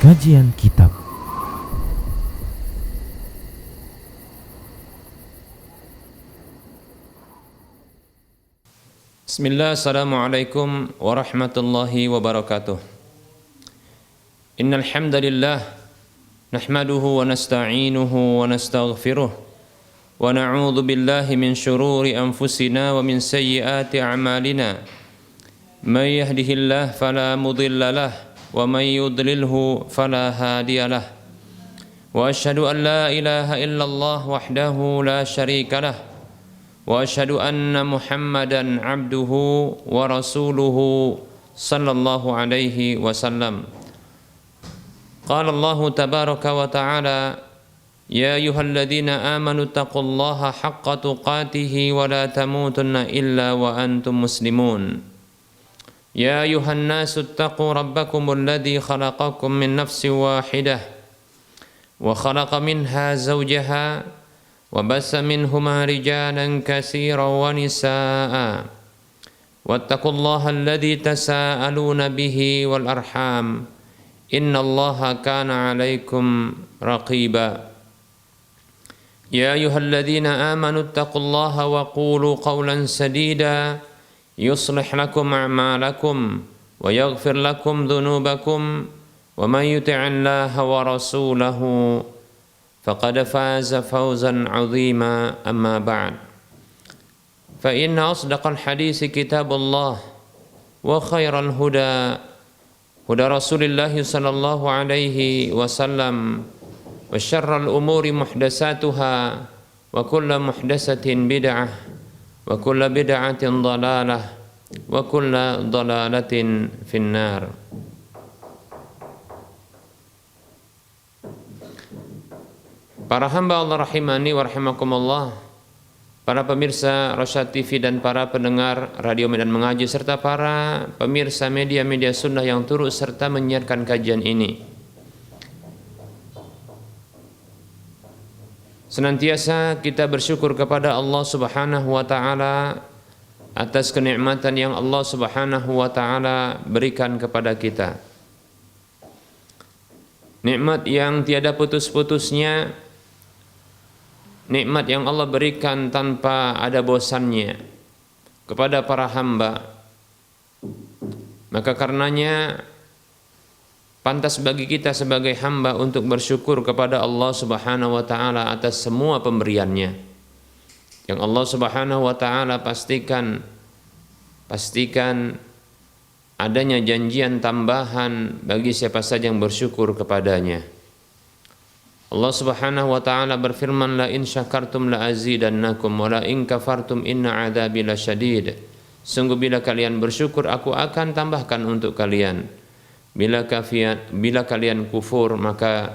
Kajian Kitab. Bismillah, assalamualaikum warahmatullahi wabarakatuh. Innal hamdalillah nahmaduhu wa nasta'inuhu wa nastaghfiruh wa na'udzu billahi min shururi anfusina wa min sayyiati a'malina. May yahdihillahu fala mudilla lahu wa may yudlilhu fala hadiya lahu. Wa asyhadu an la ilaha illallah wahdahu la syarika lahu wa asyhadu anna Muhammadan abduhu wa rasuluhu sallallahu alaihi wasallam. Qala Allah tabaraka wa ta'ala, ya ayyuhalladzina amanu taqullaha haqqa tuqatih wa la tamutunna illa wa antum muslimun. Ya ayyuhan nasu taqu rabbakumul ladzi khalaqakum min nafsin wahidah wa khalaqa minha zawjaha وبث منهما رجالا كثيرا ونساء واتقوا الله الذي تساءلون به والأرحام إن الله كان عليكم رقيبا يا أيها الذين آمنوا اتقوا الله وقولوا قولا سديدا يصلح لكم أعمالكم ويغفر لكم ذنوبكم ومن يطع الله ورسوله فقد فاز فوزا عظيما أما بعد فإن أصدق الحديث كتاب الله وخير الهدى هدى رسول الله صلى الله عليه وسلم وشر الأمور محدثاتها وكل محدثة بدعة وكل بدعة ضلالة وكل ضلالة في النار. Para hamba Allah rahimani wa rahimakumullah, para pemirsa Rosyad TV dan para pendengar Radio Medan Mengaji serta para pemirsa media-media sunnah yang turut serta menyiarkan kajian ini. Senantiasa kita bersyukur kepada Allah Subhanahu wa taala atas kenikmatan yang Allah Subhanahu wa taala berikan kepada kita. Nikmat yang tiada putus-putusnya, nikmat yang Allah berikan tanpa ada bosannya kepada para hamba. Maka karenanya pantas bagi kita sebagai hamba untuk bersyukur kepada Allah Subhanahu wa taala atas semua pemberiannya yang Allah Subhanahu wa taala pastikan adanya janjian tambahan bagi siapa saja yang bersyukur kepadanya. Allah Subhanahu wa taala berfirman, la in syakartum la azidannakum wa la in kafartum inna adzabi lasyadid. Sungguh bila kalian bersyukur aku akan tambahkan untuk kalian. Bila kalian kufur maka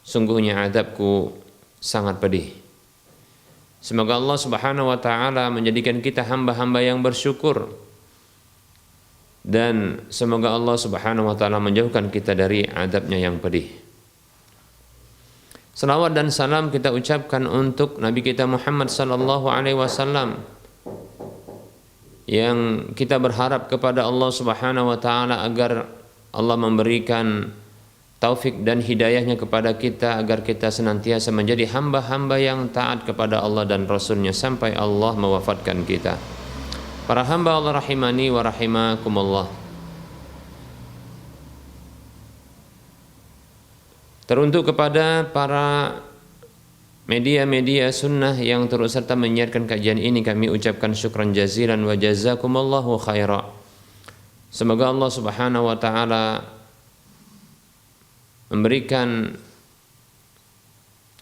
sungguhnya azabku sangat pedih. Semoga Allah Subhanahu wa taala menjadikan kita hamba-hamba yang bersyukur, dan semoga Allah Subhanahu wa taala menjauhkan kita dari azabnya yang pedih. Salawat dan salam kita ucapkan untuk Nabi kita Muhammad sallallahu alaihi wasallam yang kita berharap kepada Allah Subhanahu wa taala agar Allah memberikan taufik dan hidayahnya kepada kita agar kita senantiasa menjadi hamba-hamba yang taat kepada Allah dan Rasulnya sampai Allah mewafatkan kita. Para hamba Allah rahimani wa rahimakumullah. Teruntuk kepada para media-media sunnah yang turut serta menyiarkan kajian ini, kami ucapkan syukran jazilan wa jazakumullahu khaira. Semoga Allah Subhanahu wa taala memberikan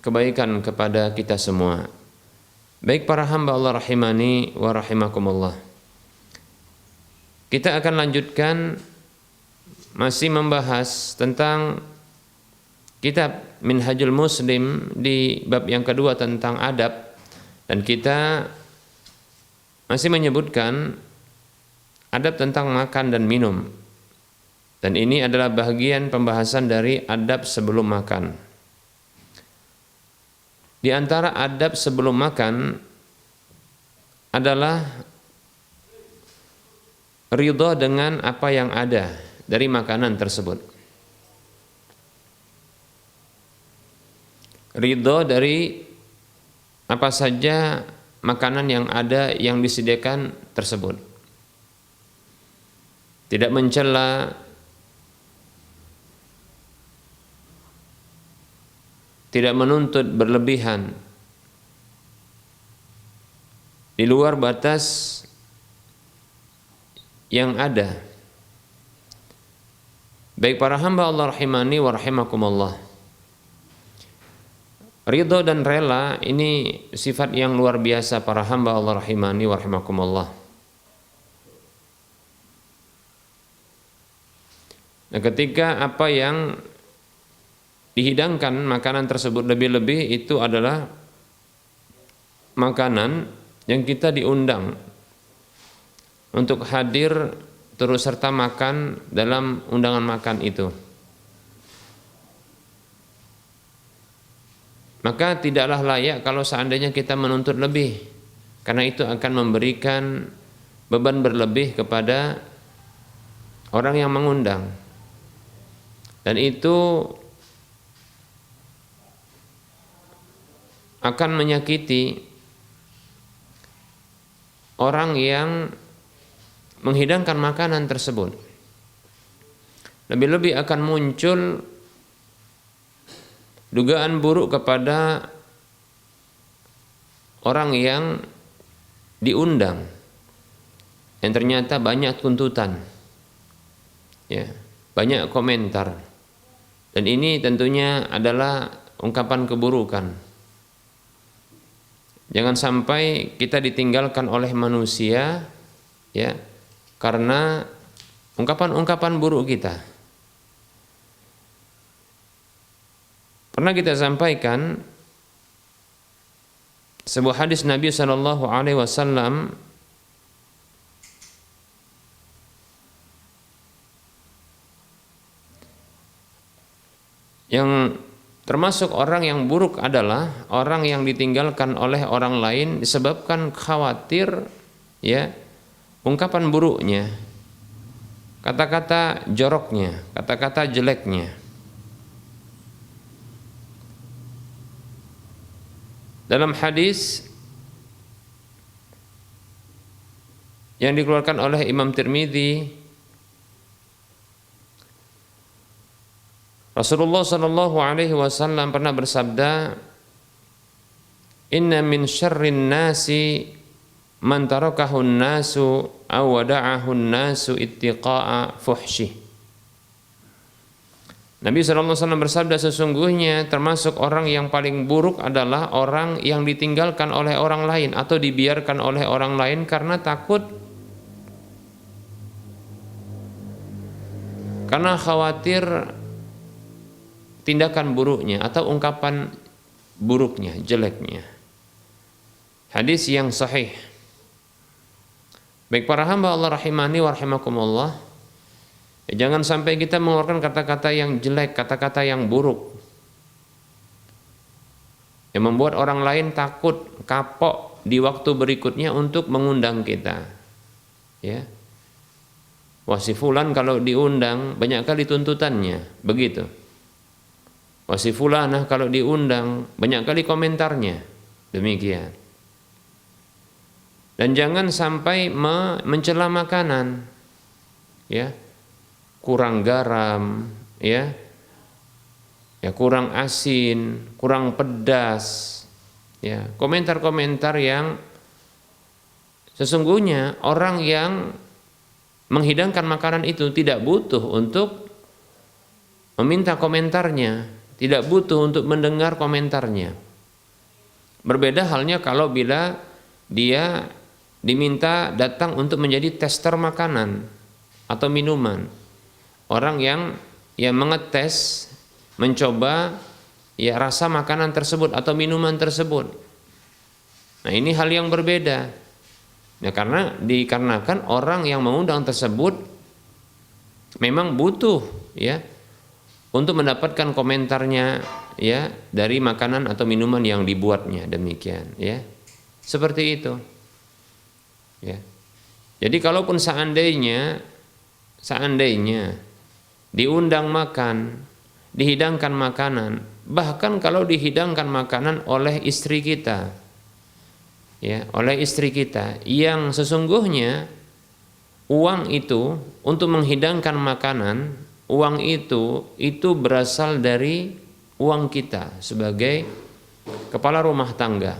kebaikan kepada kita semua. Baik para hamba Allah rahimani wa rahimakumullah. Kita akan lanjutkan masih membahas tentang kitab Minhajul Muslim di bab yang kedua tentang adab, dan kita masih menyebutkan adab tentang makan dan minum, dan ini adalah bagian pembahasan dari adab sebelum makan. Di antara adab sebelum makan adalah ridha dengan apa yang ada dari makanan tersebut. ridho dari apa saja makanan yang ada yang disediakan tersebut. Tidak mencela, tidak menuntut berlebihan di luar batas yang ada. Baik para hamba Allah rahimani wa rahimakumullah, ridho dan rela ini sifat yang luar biasa para hamba Allah rahimani wa rahimakumullah. Nah, ketika apa yang dihidangkan makanan tersebut lebih-lebih itu adalah makanan yang kita diundang untuk hadir turut serta makan dalam undangan makan itu, maka tidaklah layak kalau seandainya kita menuntut lebih, karena itu akan memberikan beban berlebih kepada orang yang mengundang, dan itu akan menyakiti orang yang menghidangkan makanan tersebut. Lebih-lebih akan muncul dugaan buruk kepada orang yang diundang, yang ternyata banyak tuntutan, ya, banyak komentar, dan ini tentunya adalah ungkapan keburukan. Jangan sampai kita ditinggalkan oleh manusia, ya, karena ungkapan-ungkapan buruk kita. Pernah kita sampaikan sebuah hadis Nabi Shallallahu Alaihi Wasallam yang termasuk orang yang buruk adalah orang yang ditinggalkan oleh orang lain disebabkan khawatir, ya, ungkapan buruknya, kata-kata joroknya, kata-kata jeleknya. Dalam hadis yang dikeluarkan oleh Imam Tirmidzi, Rasulullah Shallallahu Alaihi Wasallam pernah bersabda, "Inna min syarrin nasi man tarakahun nasu aw wada'ahun nasu ittiqa'a fuhsyih." Nabi SAW bersabda, sesungguhnya termasuk orang yang paling buruk adalah orang yang ditinggalkan oleh orang lain atau dibiarkan oleh orang lain karena takut, karena khawatir tindakan buruknya atau ungkapan buruknya, jeleknya. Hadis yang sahih. Baik para hamba Allah rahimani wa rahimakumullah, jangan sampai kita mengeluarkan kata-kata yang jelek, kata-kata yang buruk, yang membuat orang lain takut, kapok di waktu berikutnya untuk mengundang kita. Ya, wah si fulan kalau diundang banyak kali tuntutannya, begitu. Wah si fulanah kalau diundang banyak kali komentarnya, demikian. Dan jangan sampai mencela makanan, ya, kurang garam, ya, kurang asin, kurang pedas, ya, komentar-komentar yang sesungguhnya orang yang menghidangkan makanan itu tidak butuh untuk meminta komentarnya, tidak butuh untuk mendengar komentarnya. Berbeda halnya kalau bila dia diminta datang untuk menjadi tester makanan atau minuman. Orang yang mengetes, mencoba, ya, rasa makanan tersebut atau minuman tersebut. Nah, ini hal yang berbeda. Nah, dikarenakan orang yang mengundang tersebut memang butuh, ya, untuk mendapatkan komentarnya, ya, dari makanan atau minuman yang dibuatnya, demikian, ya. Seperti itu. Ya. Jadi kalaupun seandainya diundang makan, dihidangkan makanan, bahkan kalau dihidangkan makanan oleh istri kita, ya, oleh istri kita, yang sesungguhnya uang itu untuk menghidangkan makanan, uang itu berasal dari uang kita sebagai kepala rumah tangga.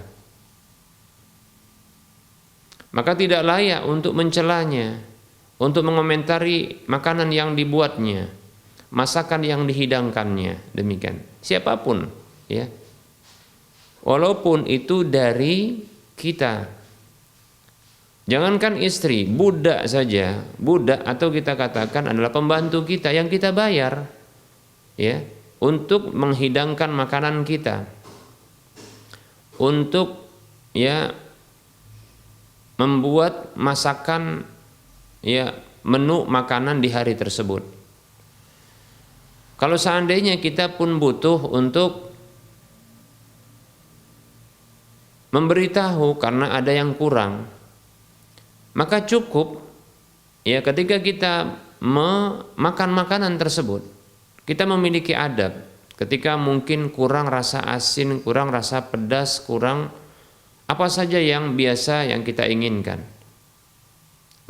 Maka tidak layak untuk mencelanya, untuk mengomentari makanan yang dibuatnya, masakan yang dihidangkannya, demikian. Siapapun, ya. Walaupun itu dari kita. Jangankan istri, budak saja, budak atau kita katakan adalah pembantu kita yang kita bayar, ya, untuk menghidangkan makanan kita. Untuk, ya, membuat masakan, ya, menu makanan di hari tersebut. Kalau seandainya kita pun butuh untuk memberitahu karena ada yang kurang, maka cukup, ya, ketika kita makan makanan tersebut, kita memiliki adab. Ketika mungkin kurang rasa asin, kurang rasa pedas, kurang apa saja yang biasa yang kita inginkan.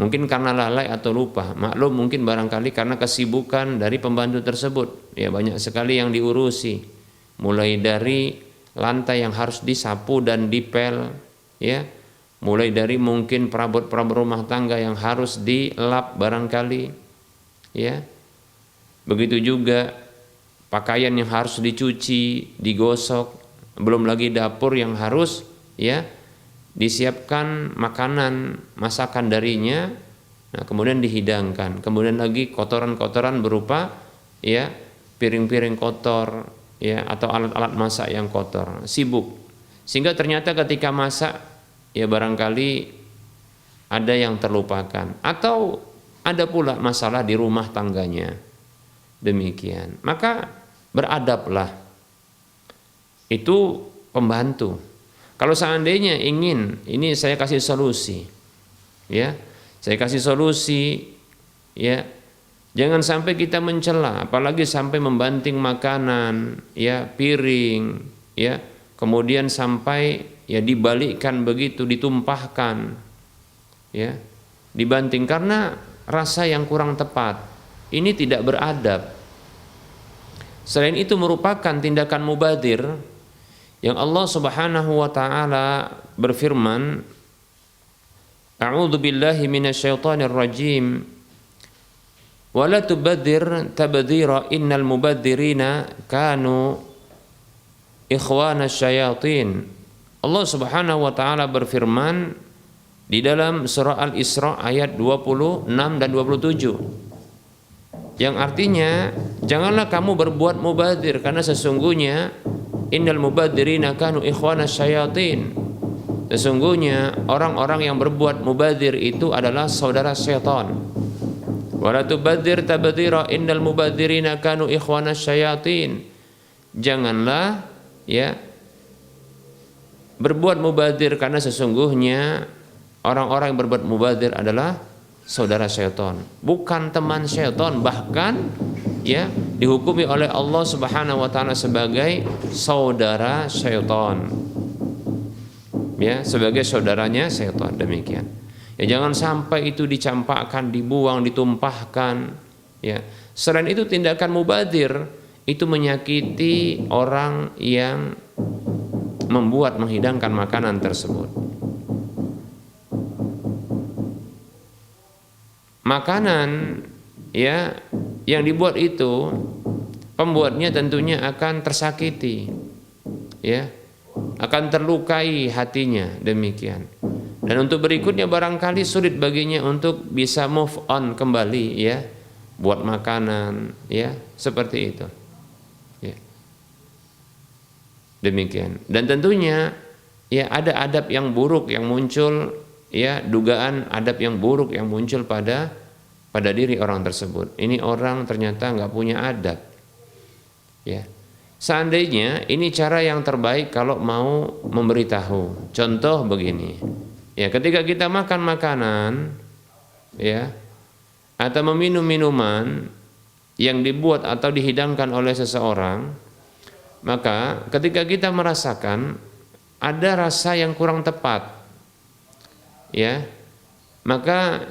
Mungkin karena lalai atau lupa, maklum mungkin barangkali karena kesibukan dari pembantu tersebut. Ya, banyak sekali yang diurusi, mulai dari lantai yang harus disapu dan dipel, ya, mulai dari mungkin perabot-perabot rumah tangga yang harus dilap barangkali, ya. Begitu juga pakaian yang harus dicuci, digosok, belum lagi dapur yang harus, ya, disiapkan makanan, masakan darinya, nah kemudian dihidangkan. Kemudian lagi kotoran-kotoran berupa, ya, piring-piring kotor, ya, atau alat-alat masak yang kotor, sibuk. Sehingga ternyata ketika masak, ya, barangkali ada yang terlupakan atau ada pula masalah di rumah tangganya. Demikian. Maka beradablah. Itu pembantu. Kalau seandainya ingin, ini saya kasih solusi, ya, saya kasih solusi, ya, jangan sampai kita mencela, apalagi sampai membanting makanan, ya, piring, ya, kemudian sampai, ya, dibalikkan begitu, ditumpahkan, ya, dibanting karena rasa yang kurang tepat. Ini tidak beradab. Selain itu merupakan tindakan mubadir yang Allah Subhanahu wa taala berfirman, A'udzu billahi minasyaitonir rajim. Wa la tubadzir tabdzira innal mubadzirina kanu ikhwana syayatin. Allah Subhanahu wa taala berfirman di dalam surah Al-Isra ayat 26 dan 27. Yang artinya, janganlah kamu berbuat mubadzir karena sesungguhnya innal mubadzirina kanu ikhwana syayatin. Sesungguhnya orang-orang yang berbuat mubadzir itu adalah saudara syaitan. Wala tubadzir tabdzira innal mubadzirina kanu ikhwana syayatin. Janganlah, ya, berbuat mubadzir karena sesungguhnya orang-orang yang berbuat mubadzir adalah saudara syaitan, bukan teman syaitan, bahkan, ya, dihukumi oleh Allah Subhanahu wa taala sebagai saudara syaitan, ya, sebagai saudaranya syaitan. Demikian. Ya, jangan sampai itu dicampakkan, dibuang, ditumpahkan, ya. Selain itu tindakan mubadzir itu menyakiti orang yang membuat menghidangkan makanan tersebut. Makanan, ya, yang dibuat itu pembuatnya tentunya akan tersakiti, ya, akan terlukai hatinya, demikian. Dan untuk berikutnya barangkali sulit baginya untuk bisa move on kembali, ya, buat makanan, ya, seperti itu, ya. Demikian. Dan tentunya, ya, ada adab yang buruk yang muncul, ya, dugaan adab yang buruk yang muncul pada diri orang tersebut. Ini orang ternyata nggak punya adab, ya. Seandainya ini cara yang terbaik kalau mau memberitahu. Contoh begini, ya, ketika kita makan makanan, ya, atau meminum minuman yang dibuat atau dihidangkan oleh seseorang, Maka ketika kita merasakan ada rasa yang kurang tepat, ya, maka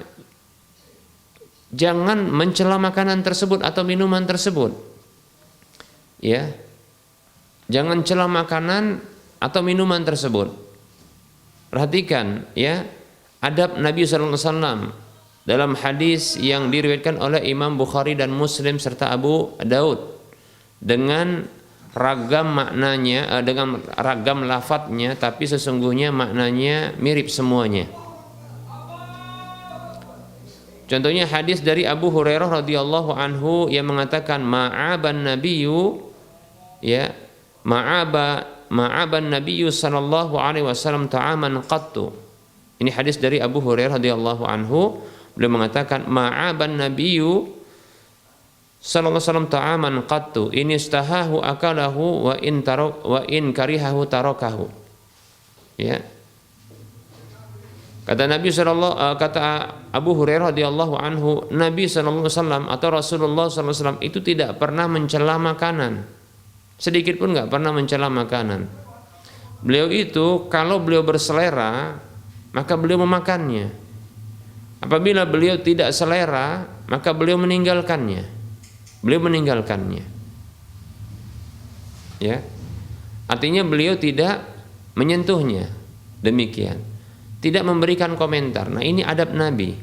jangan mencela makanan tersebut atau minuman tersebut, ya, jangan cela makanan atau minuman tersebut. Perhatikan, ya, adab Nabi SAW dalam hadis yang diriwayatkan oleh Imam Bukhari dan Muslim serta Abu Daud dengan ragam maknanya, dengan ragam lafadznya, tapi sesungguhnya maknanya mirip semuanya. Contohnya hadis dari Abu Hurairah radhiyallahu anhu yang mengatakan ma'aban nabiyyu, ya, ma'aban nabiyyu sallallahu alaihi wasallam ta'aman qattu. Ini hadis dari Abu Hurairah radhiyallahu anhu, beliau mengatakan ma'aban nabiyyu sallallahu alaihi wasallam ta'aman qattu in istahahu akalahu wa in karihahu tarakahu. Ya. Kata Nabi kata Abu Hurairah radhiyallahu anhu, Nabi sallallahu alaihi wasallam atau Rasulullah sallallahu alaihi wasallam itu tidak pernah mencela makanan. Sedikit pun enggak pernah mencela makanan. Beliau itu kalau beliau berselera, maka beliau memakannya. Apabila beliau tidak selera, maka beliau meninggalkannya. Ya. Artinya beliau tidak menyentuhnya. Demikian. Tidak memberikan komentar. Nah, ini adab Nabi.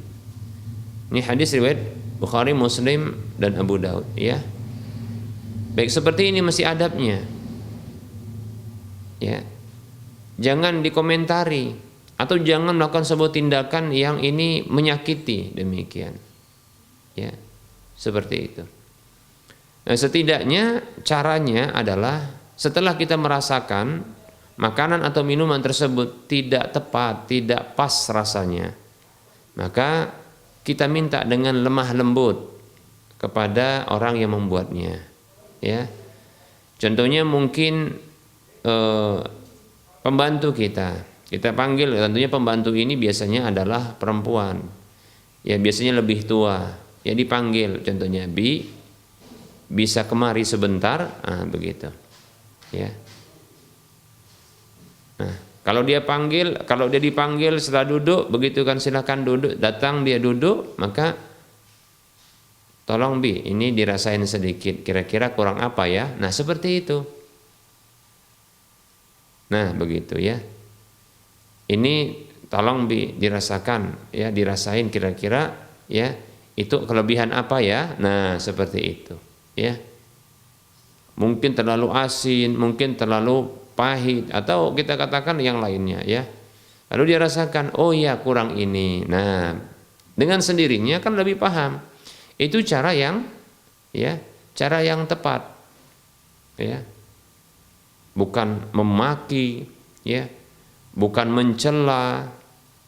Ini hadis riwayat Bukhari, Muslim dan Abu Daud, ya. Baik, seperti ini masih adabnya. Ya. Jangan dikomentari atau jangan melakukan sebuah tindakan yang ini menyakiti, demikian. Ya. Seperti itu. Nah, setidaknya caranya adalah setelah kita merasakan makanan atau minuman tersebut tidak tepat, tidak pas rasanya, maka kita minta dengan lemah lembut kepada orang yang membuatnya. Ya, contohnya mungkin pembantu kita panggil, tentunya pembantu ini biasanya adalah perempuan, ya biasanya lebih tua, ya dipanggil, contohnya bisa kemari sebentar, begitu, ya. Nah, kalau dia dipanggil setelah duduk, begitu kan silakan duduk, datang dia duduk, maka tolong ini dirasain sedikit, kira-kira kurang apa ya? Nah, seperti itu. Nah, begitu ya. Ini tolong dirasakan, ya, dirasain kira-kira, ya, itu kelebihan apa ya? Nah, seperti itu. Ya, mungkin terlalu asin, mungkin terlalu pahit, atau kita katakan yang lainnya, ya. Lalu dia rasakan, oh ya kurang ini. Nah, dengan sendirinya kan lebih paham. Itu cara yang tepat, ya. Bukan memaki, ya, bukan mencela,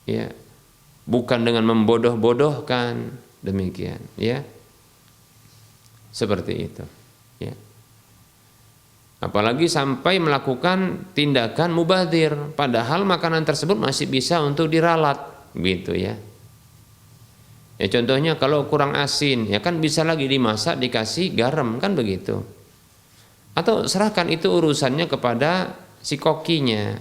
ya, bukan dengan membodoh-bodohkan, demikian, ya. Seperti itu, ya. Apalagi sampai melakukan tindakan mubadzir, padahal makanan tersebut masih bisa untuk diralat, gitu ya. Ya contohnya kalau kurang asin, ya kan bisa lagi dimasak dikasih garam, kan begitu. Atau serahkan itu urusannya kepada si kokinya,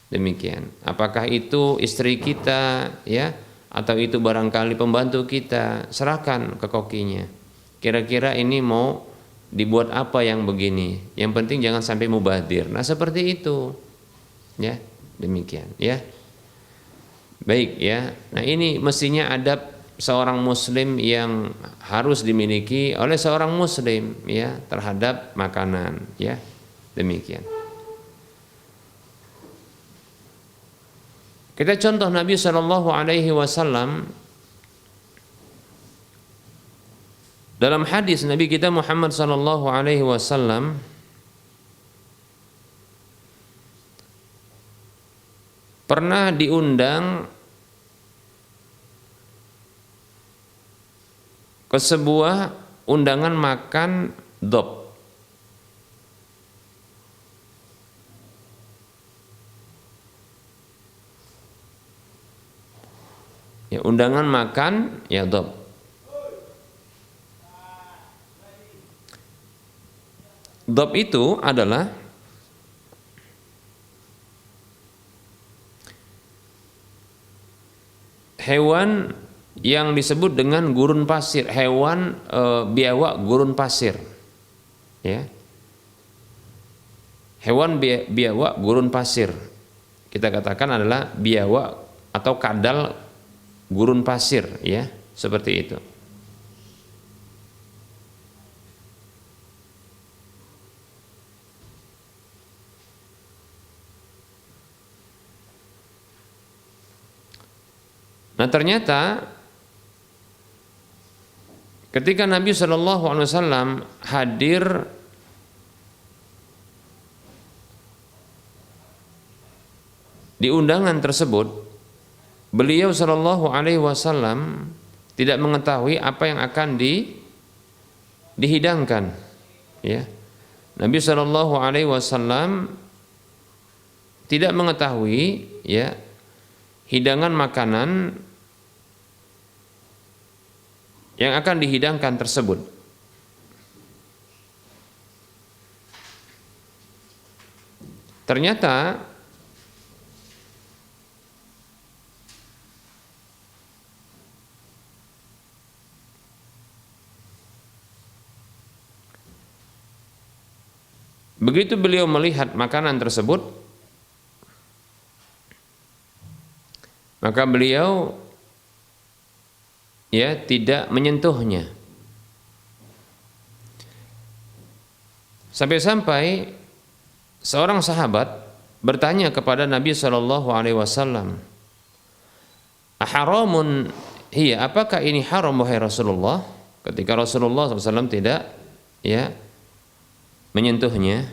demikian. Apakah itu istri kita, ya, atau itu barangkali pembantu kita, serahkan ke kokinya. Kira-kira ini mau dibuat apa yang begini? Yang penting jangan sampai mubadzir. Nah, seperti itu. Ya, demikian, ya. Baik, ya. Nah, ini mestinya adab seorang muslim yang harus dimiliki oleh seorang muslim, ya, terhadap makanan, ya. Demikian. Kita contoh Nabi Shallallahu alaihi wasallam dalam hadis Nabi kita Muhammad sallallahu alaihi wasallam pernah diundang ke sebuah undangan makan dhab. Ya, undangan makan ya dhab. Dhab itu adalah hewan yang disebut dengan gurun pasir, hewan biawak gurun pasir, ya. Hewan biawak gurun pasir, kita katakan adalah biawak atau kadal gurun pasir, ya, seperti itu. Nah, ternyata ketika Nabi SAW hadir di undangan tersebut, beliau SAW tidak mengetahui apa yang akan dihidangkan. Ya, Nabi SAW tidak mengetahui, ya, hidangan makanan yang akan dihidangkan tersebut. Ternyata begitu beliau melihat makanan tersebut, maka beliau, ya, tidak menyentuhnya. Sampai-sampai seorang sahabat bertanya kepada Nabi SAW, "Aharamun hiya, apakah ini haram wahai Rasulullah?" Ketika Rasulullah SAW tidak, ya, menyentuhnya.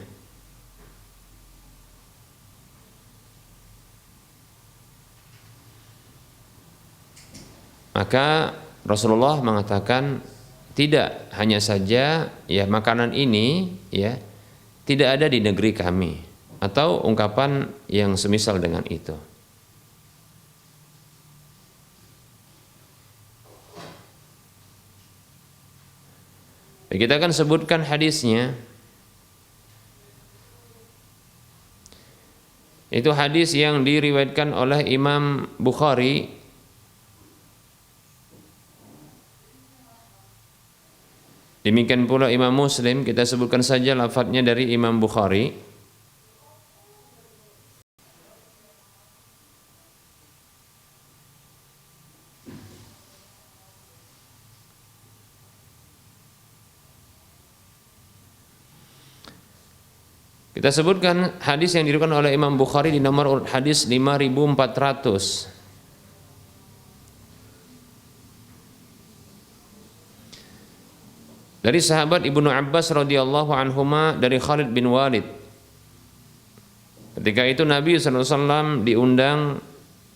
Maka Rasulullah mengatakan, tidak, hanya saja, ya, makanan ini, ya, tidak ada di negeri kami, atau ungkapan yang semisal dengan itu. Kita akan sebutkan hadisnya. Itu hadis yang diriwayatkan oleh Imam Bukhari, demikian pula Imam Muslim. Kita sebutkan saja lafadznya dari Imam Bukhari. Kita sebutkan hadis yang diriwayatkan oleh Imam Bukhari di nomor urut hadis 5400. Dari sahabat Ibnu Abbas radhiyallahu anhuma, dari Khalid bin Walid. Ketika itu Nabi SAW diundang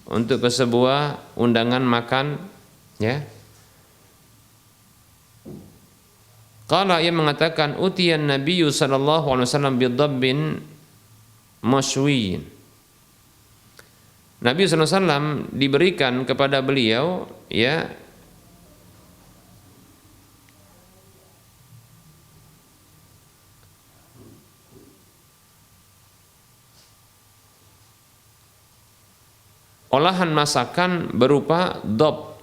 untuk ke sebuah undangan makan, ya. Qala, ia mengatakan, utiyan Nabiyyu sallallahu alaihi wasallam bidabbin mashwiyin. Nabi SAW diberikan kepada beliau, ya, olahan masakan berupa dhab.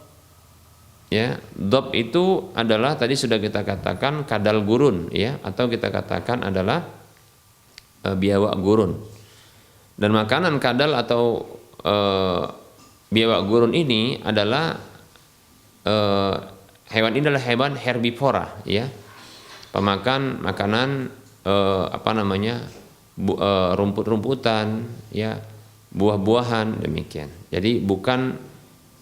Ya, dhab itu adalah, tadi sudah kita katakan, kadal gurun, ya, atau kita katakan adalah biawak gurun. Dan makanan kadal atau biawak gurun ini adalah hewan ini adalah hewan herbivora, ya, pemakan makanan rumput-rumputan, ya, buah-buahan, demikian. Jadi bukan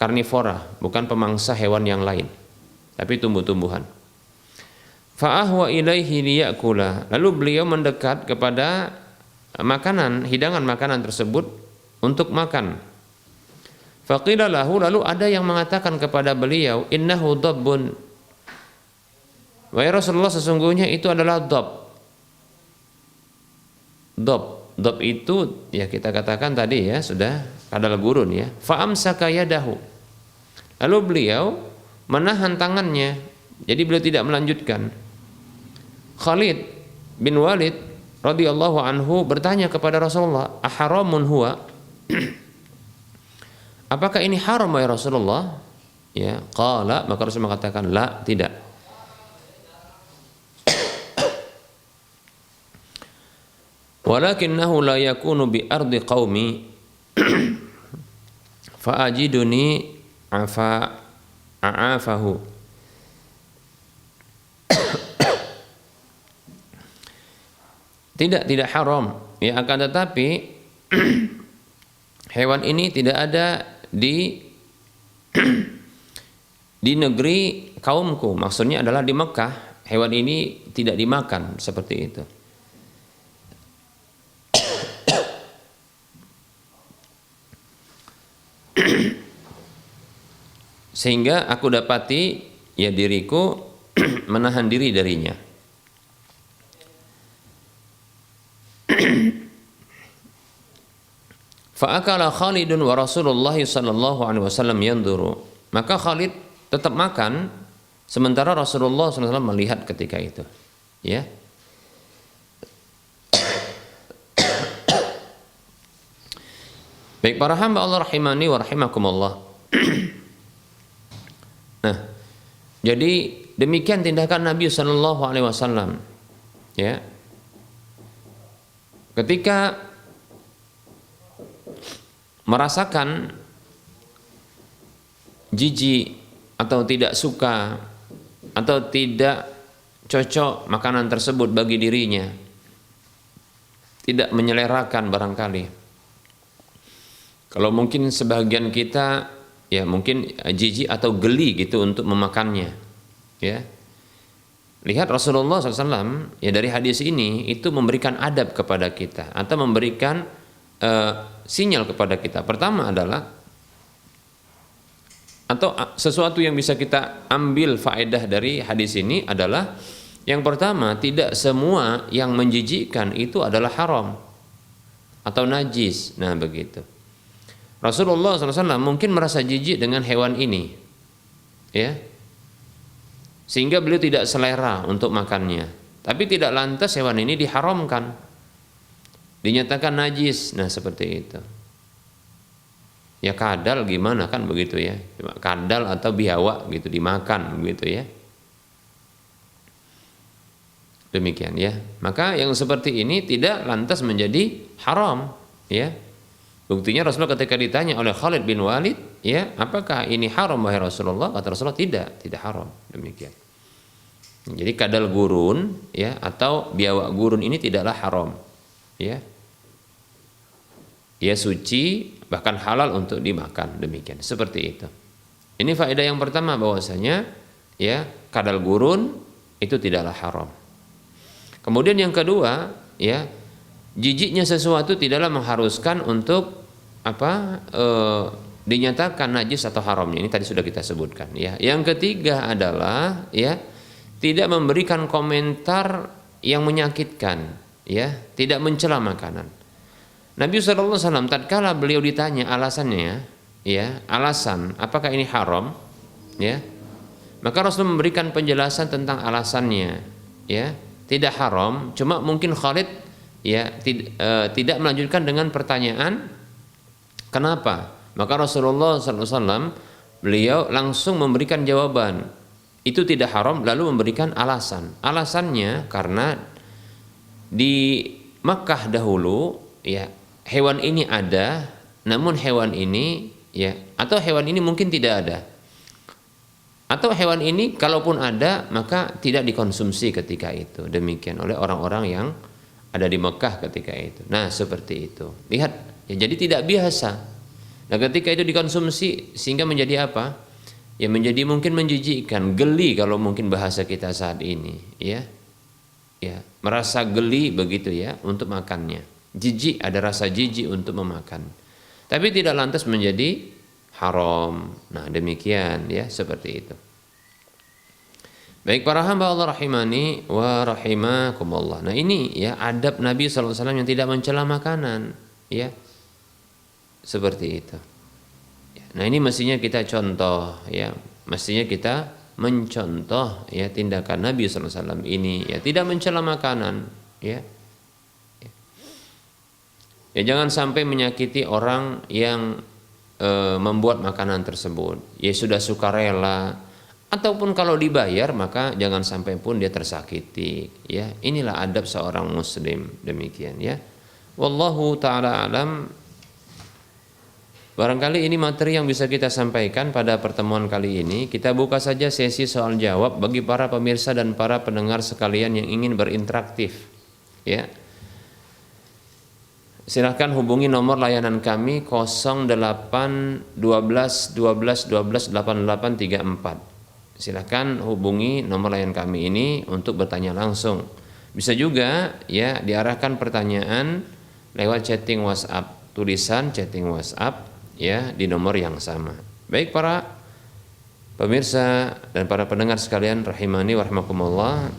karnivora, bukan pemangsa hewan yang lain, tapi tumbuh-tumbuhan. Fa'ahwa ilaihi liya'kula, lalu beliau mendekat kepada makanan, hidangan makanan tersebut untuk makan. Faqila lahu, lalu ada yang mengatakan kepada beliau, innahu dhabbun, wahai Rasulullah, sesungguhnya itu adalah dhab. Dhab itu, ya, kita katakan tadi, ya, sudah kadal gurun, ya. Fa'amsaka yadahu, lalu beliau menahan tangannya, jadi beliau tidak melanjutkan. Khalid bin Walid radhiyallahu anhu bertanya kepada Rasulullah, "Aharamun huwa?" Apakah ini haram ya Rasulullah? Ya, qala, maka Rasul mengatakan, "La, tidak." Walakinnahu la yakunu bi ardi qaumi fa ajiduni a'afahu. Tidak haram, ya, akan tetapi hewan ini tidak ada di negeri kaumku, maksudnya adalah di Mekah. Hewan ini tidak dimakan seperti itu. Sehingga aku dapati ya diriku menahan diri darinya. Fa'akala Khalidun wa Rasulullah sallallahu alaihi wasallam yanduru. Maka Khalid tetap makan sementara Rasulullah sallallahu alaihi wasallam melihat ketika itu. Ya. Baik para hamba Allah rahimani wa rahimakumullah. Nah, jadi demikian tindakan Nabi sallallahu alaihi wasallam. Ya. Ketika merasakan jijik atau tidak suka atau tidak cocok makanan tersebut bagi dirinya, tidak menyelerakan barangkali. Kalau mungkin sebagian kita ya mungkin jijik atau geli gitu untuk memakannya, ya. Lihat Rasulullah SAW ya dari hadis ini itu memberikan adab kepada kita atau memberikan sinyal kepada kita. Pertama adalah atau sesuatu yang bisa kita ambil faedah dari hadis ini adalah yang pertama, tidak semua yang menjijikkan itu adalah haram atau najis. Nah begitu. Rasulullah SAW mungkin merasa jijik dengan hewan ini, ya, sehingga beliau tidak selera untuk makannya. Tapi tidak lantas hewan ini diharamkan, dinyatakan najis. Nah seperti itu. Ya kadal gimana kan begitu ya, kadal atau biawak gitu dimakan begitu ya. Demikian ya. Maka yang seperti ini tidak lantas menjadi haram, ya. Buktinya Rasulullah ketika ditanya oleh Khalid bin Walid, ya, apakah ini haram wahai Rasulullah? Kata Rasulullah tidak haram. Demikian. Jadi kadal gurun, ya, atau biawak gurun ini tidaklah haram, ya. Ia suci bahkan halal untuk dimakan, demikian. Seperti itu. Ini faedah yang pertama bahwasanya ya kadal gurun itu tidaklah haram. Kemudian yang kedua, ya, jijiknya sesuatu tidaklah mengharuskan untuk dinyatakan najis atau haramnya. Ini tadi sudah kita sebutkan, ya. Yang ketiga adalah ya tidak memberikan komentar yang menyakitkan, ya, tidak mencela makanan. Nabi SAW tatkala beliau ditanya alasannya, ya, alasan apakah ini haram, ya, maka Rasul memberikan penjelasan tentang alasannya, ya, tidak haram. Cuma mungkin Khalid ya tidak melanjutkan dengan pertanyaan kenapa. Maka Rasulullah SAW beliau langsung memberikan jawaban itu tidak haram, lalu memberikan alasan. Alasannya karena di Makkah dahulu ya hewan ini ada, namun hewan ini ya atau hewan ini mungkin tidak ada. Atau hewan ini kalaupun ada maka tidak dikonsumsi ketika itu. Demikian oleh orang-orang yang ada di Mekah ketika itu. Nah seperti itu. Lihat ya, jadi tidak biasa. Nah ketika itu dikonsumsi sehingga menjadi apa? Ya menjadi mungkin menjijikkan, geli kalau mungkin bahasa kita saat ini, ya. Ya, merasa geli begitu ya untuk makannya. Jijik, ada rasa jijik untuk memakan. Tapi tidak lantas menjadi haram. Nah, demikian ya, seperti itu. Baik para hamba Allah rahimani wa rahimakumullah. Nah, ini ya adab Nabi sallallahu alaihi wasallam yang tidak mencela makanan, ya. Seperti itu. Nah, ini mestinya kita contoh ya, mestinya kita mencontoh ya tindakan Nabi sallallahu alaihi wasallam ini ya, tidak mencela makanan, ya. Ya jangan sampai menyakiti orang yang membuat makanan tersebut. Ya sudah sukarela, ataupun kalau dibayar maka jangan sampai pun dia tersakiti. Ya, inilah adab seorang muslim, demikian ya. Wallahu taala alam. Barangkali ini materi yang bisa kita sampaikan pada pertemuan kali ini. Kita buka saja sesi soal jawab bagi para pemirsa dan para pendengar sekalian yang ingin berinteraktif. Ya. Silahkan hubungi nomor layanan kami 08 12 12 12 8834. Silahkan hubungi nomor layanan kami ini untuk bertanya langsung. Bisa juga ya diarahkan pertanyaan lewat chatting WhatsApp, tulisan chatting WhatsApp ya di nomor yang sama. Baik para pemirsa dan para pendengar sekalian rahimani wa rahimakumullah.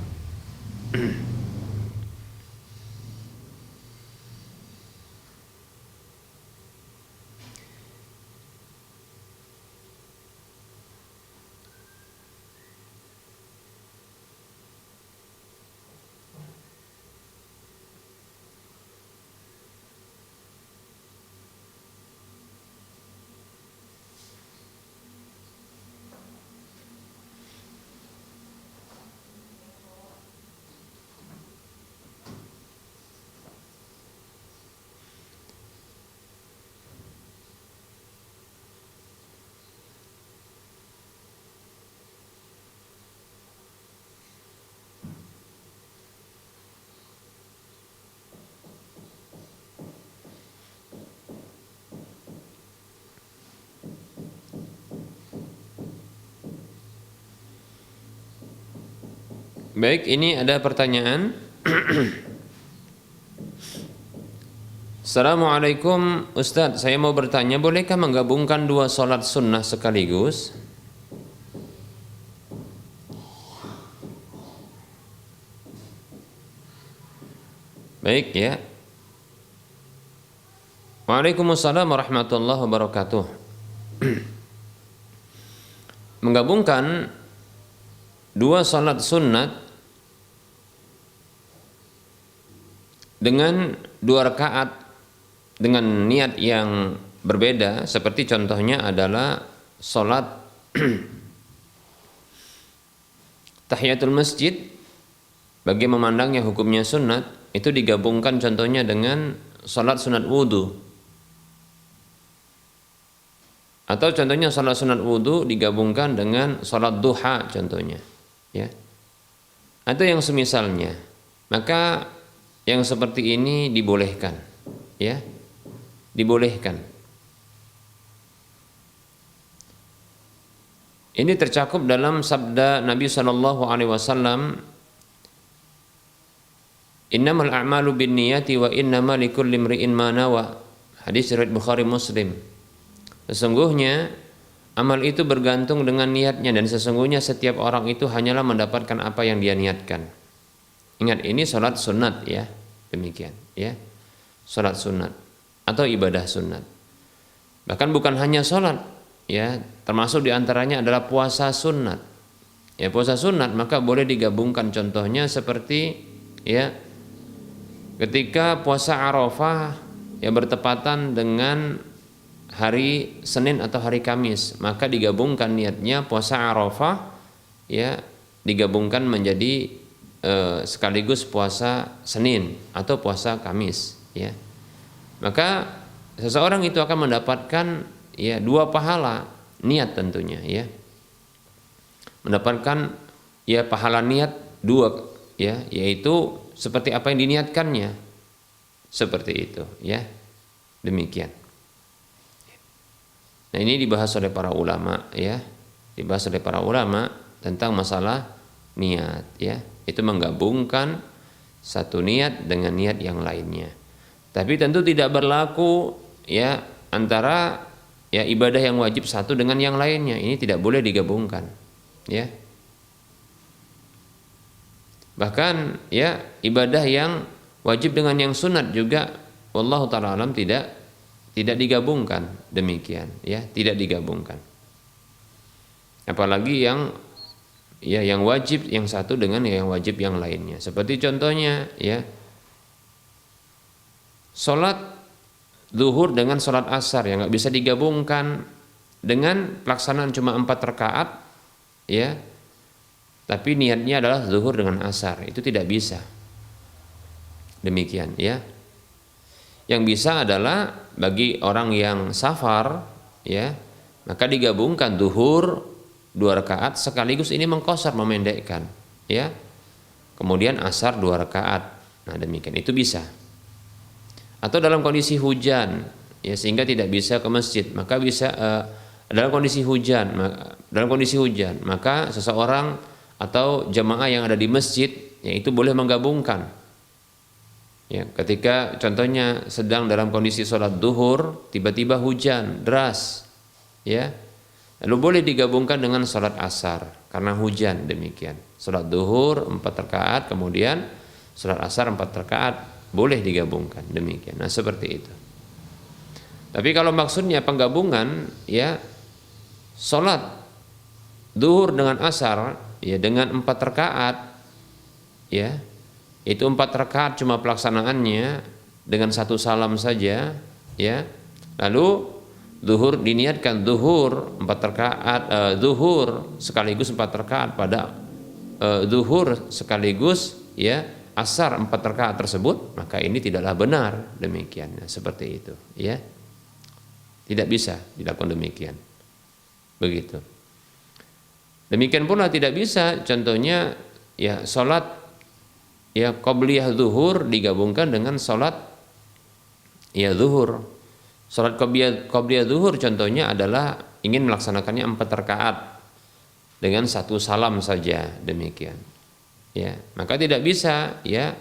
Baik, ini ada pertanyaan. Assalamualaikum Ustadz, saya mau bertanya, bolehkah menggabungkan dua sholat sunnah sekaligus? Baik ya. Waalaikumsalam warahmatullahi wabarakatuh. Menggabungkan dua sholat sunat dengan dua rakaat dengan niat yang berbeda, seperti contohnya adalah sholat tahiyatul masjid bagi memandangnya hukumnya sunat, itu digabungkan contohnya dengan sholat sunat wudhu, atau contohnya sholat sunat wudhu digabungkan dengan sholat duha contohnya ya, atau yang semisalnya. Maka yang seperti ini dibolehkan ya, dibolehkan. Ini tercakup dalam sabda Nabi SAW, innamal a'malu binniyati wa innama likulli imri'in ma nawa. Hadis riwayat Bukhari Muslim. Sesungguhnya amal itu bergantung dengan niatnya, dan sesungguhnya setiap orang itu hanyalah mendapatkan apa yang dia niatkan. Ingat, ini sholat sunat ya, demikian ya, sholat sunat atau ibadah sunat. Bahkan bukan hanya sholat ya, termasuk diantaranya adalah puasa sunat. Ya, puasa sunat maka boleh digabungkan, contohnya seperti ya ketika puasa Arafah ya bertepatan dengan hari Senin atau hari Kamis, maka digabungkan niatnya puasa Arafah ya, digabungkan menjadi sekaligus puasa Senin atau puasa Kamis ya. Maka seseorang itu akan mendapatkan ya dua pahala niat tentunya ya. Mendapatkan ya pahala niat dua ya, yaitu seperti apa yang diniatkannya. Seperti itu ya. Demikian. Nah, ini dibahas oleh para ulama ya, dibahas oleh para ulama tentang masalah niat ya, itu menggabungkan satu niat dengan niat yang lainnya. Tapi tentu tidak berlaku ya antara ya ibadah yang wajib satu dengan yang lainnya, ini tidak boleh digabungkan ya. Bahkan ya ibadah yang wajib dengan yang sunat juga wallahu ta'ala alam tidak digabungkan, demikian ya, tidak digabungkan. Apalagi yang ya yang wajib yang satu dengan yang wajib yang lainnya. Seperti contohnya ya sholat zuhur dengan sholat asar yang nggak bisa digabungkan dengan pelaksanaan cuma 4 rakaat, ya, tapi niatnya adalah zuhur dengan asar, itu tidak bisa. Demikian, ya. Yang bisa adalah bagi orang yang safar, ya, maka digabungkan zuhur 2 rakaat sekaligus ini mengqashar, memendekkan, ya. Kemudian asar 2 rakaat. Nah, demikian itu bisa. Atau dalam kondisi hujan, ya, sehingga tidak bisa ke masjid, maka bisa dalam kondisi hujan, maka seseorang atau jamaah yang ada di masjid, ya, itu boleh menggabungkan. Ya, ketika contohnya sedang dalam kondisi sholat duhur, tiba-tiba hujan deras, ya, lalu boleh digabungkan dengan sholat asar karena hujan, demikian. Sholat duhur 4 rakaat, kemudian sholat asar 4 rakaat, boleh digabungkan, demikian. Nah, seperti itu. Tapi kalau maksudnya penggabungan, ya, sholat duhur dengan asar, ya, dengan 4 rakaat, ya, itu 4 rakaat cuma pelaksanaannya dengan 1 salam saja, ya. Lalu zuhur diniatkan zuhur 4 rakaat, zuhur sekaligus 4 rakaat pada zuhur sekaligus, ya, asar 4 rakaat tersebut, maka ini tidaklah benar, demikian. Nah, seperti itu, ya. Tidak bisa dilakukan demikian. Begitu. Demikian pula tidak bisa contohnya, ya, salat, ya, qabliyah zuhur digabungkan dengan salat, ya, zuhur. Salat qabliyah zuhur contohnya adalah ingin melaksanakannya 4 rakaat dengan 1 salam saja, demikian. Ya, maka tidak bisa, ya,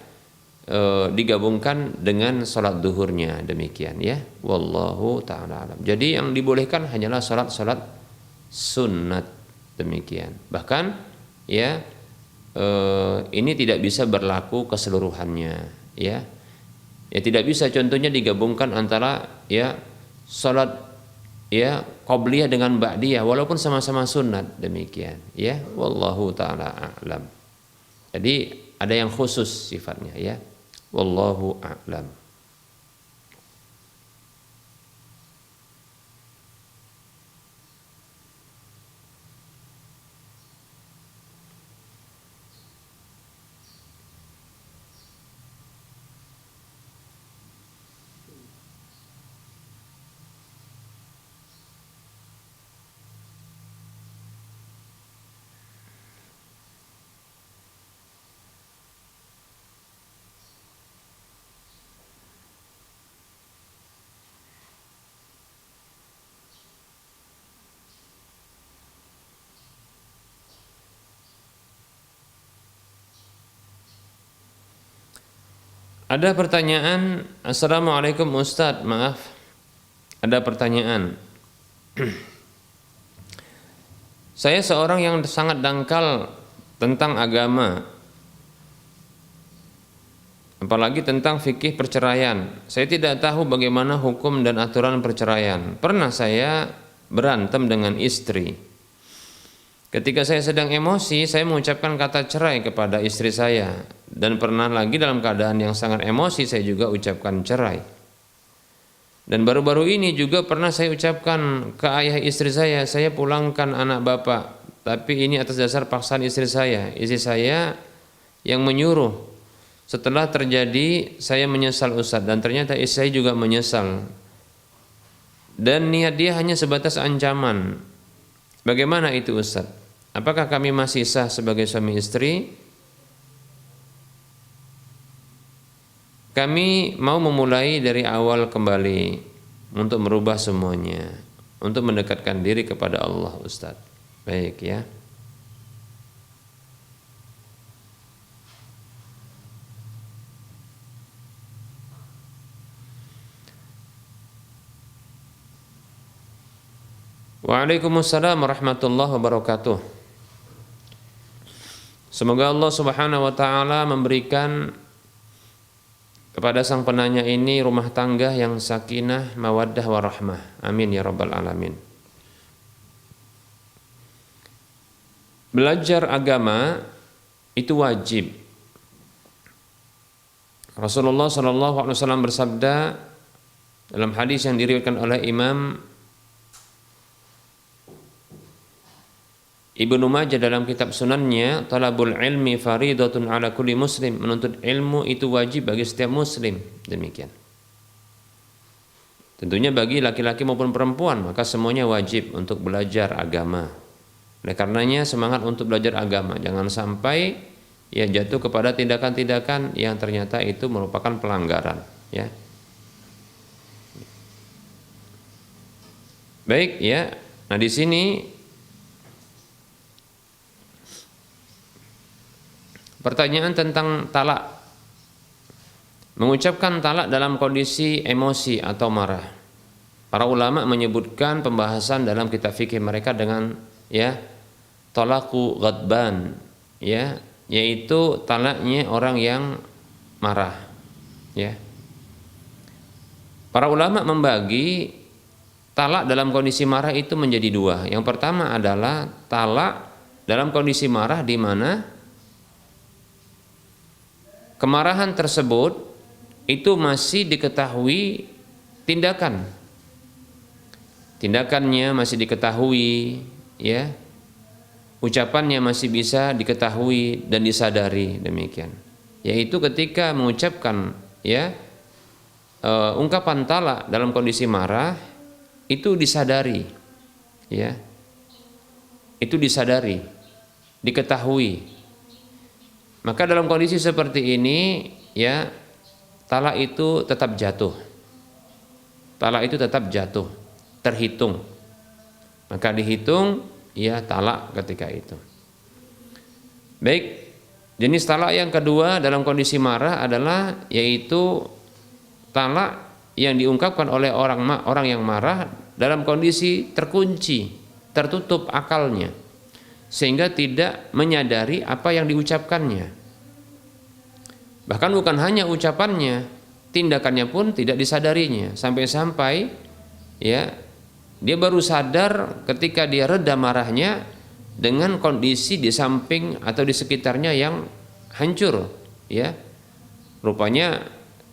digabungkan dengan salat zuhurnya, demikian, ya. Wallahu taala alam. Jadi yang dibolehkan hanyalah salat-salat sunnat, demikian. Bahkan, ya, ini tidak bisa berlaku keseluruhannya, ya. Ya, tidak bisa contohnya digabungkan antara, ya, salat, ya, qabliyah dengan ba'diyah walaupun sama-sama sunat, demikian, ya. Wallahu taala a'lam. Jadi ada yang khusus sifatnya, ya. Wallahu a'lam. Ada pertanyaan, Assalamualaikum Ustadz, maaf, ada pertanyaan. Saya seorang yang sangat dangkal tentang agama, apalagi tentang fikih perceraian. Saya tidak tahu bagaimana hukum dan aturan perceraian. Pernah saya berantem dengan istri. Ketika saya sedang emosi, saya mengucapkan kata cerai kepada istri saya. Dan pernah lagi dalam keadaan yang sangat emosi, saya juga ucapkan cerai. Dan baru-baru ini juga pernah saya ucapkan ke ayah istri saya pulangkan anak bapak. Tapi ini atas dasar paksaan istri saya. Istri saya yang menyuruh. Setelah terjadi, saya menyesal Ustaz. Dan ternyata istri saya juga menyesal. Dan niat dia hanya sebatas ancaman. Bagaimana itu Ustaz? Apakah kami masih sah sebagai suami istri? Kami mau memulai dari awal kembali untuk merubah semuanya, untuk mendekatkan diri kepada Allah, Ustaz. Baik, ya. Waalaikumsalam warahmatullahi wabarakatuh. Semoga Allah Subhanahu wa taala memberikan kepada sang penanya ini rumah tangga yang sakinah, mawaddah, warahmah. Amin ya rabbal alamin. Belajar agama itu wajib. Rasulullah Shallallahu Alaihi Wasallam bersabda dalam hadis yang diriwayatkan oleh Imam Ibnu Majah dalam kitab sunannya, talabul ilmi faridatun ala kulli muslim, menuntut ilmu itu wajib bagi setiap muslim. Demikian. Tentunya bagi laki-laki maupun perempuan, maka semuanya wajib untuk belajar agama. Oleh karenanya semangat untuk belajar agama, jangan sampai ya jatuh kepada tindakan-tindakan yang ternyata itu merupakan pelanggaran, ya. Baik, ya. Nah, di sini pertanyaan tentang talak. Mengucapkan talak dalam kondisi emosi atau marah. Para ulama menyebutkan pembahasan dalam kitab fikih mereka dengan ya talaku ghadban, ya, yaitu talaknya orang yang marah, ya. Para ulama membagi talak dalam kondisi marah itu menjadi dua. Yang pertama adalah talak dalam kondisi marah di mana kemarahan tersebut itu masih diketahui tindakannya masih diketahui, ya, ucapannya masih bisa diketahui dan disadari, demikian. Yaitu ketika mengucapkan ya ungkapan talak dalam kondisi marah itu disadari, ya, itu disadari, diketahui. Maka dalam kondisi seperti ini ya talak itu tetap jatuh. Talak itu tetap jatuh, terhitung. Maka dihitung ya talak ketika itu. Baik, jenis talak yang kedua dalam kondisi marah adalah yaitu talak yang diungkapkan oleh orang yang marah dalam kondisi terkunci, tertutup akalnya, sehingga tidak menyadari apa yang diucapkannya. Bahkan bukan hanya ucapannya, tindakannya pun tidak disadarinya, sampai-sampai ya dia baru sadar ketika dia reda marahnya dengan kondisi di samping atau di sekitarnya yang hancur, ya. Rupanya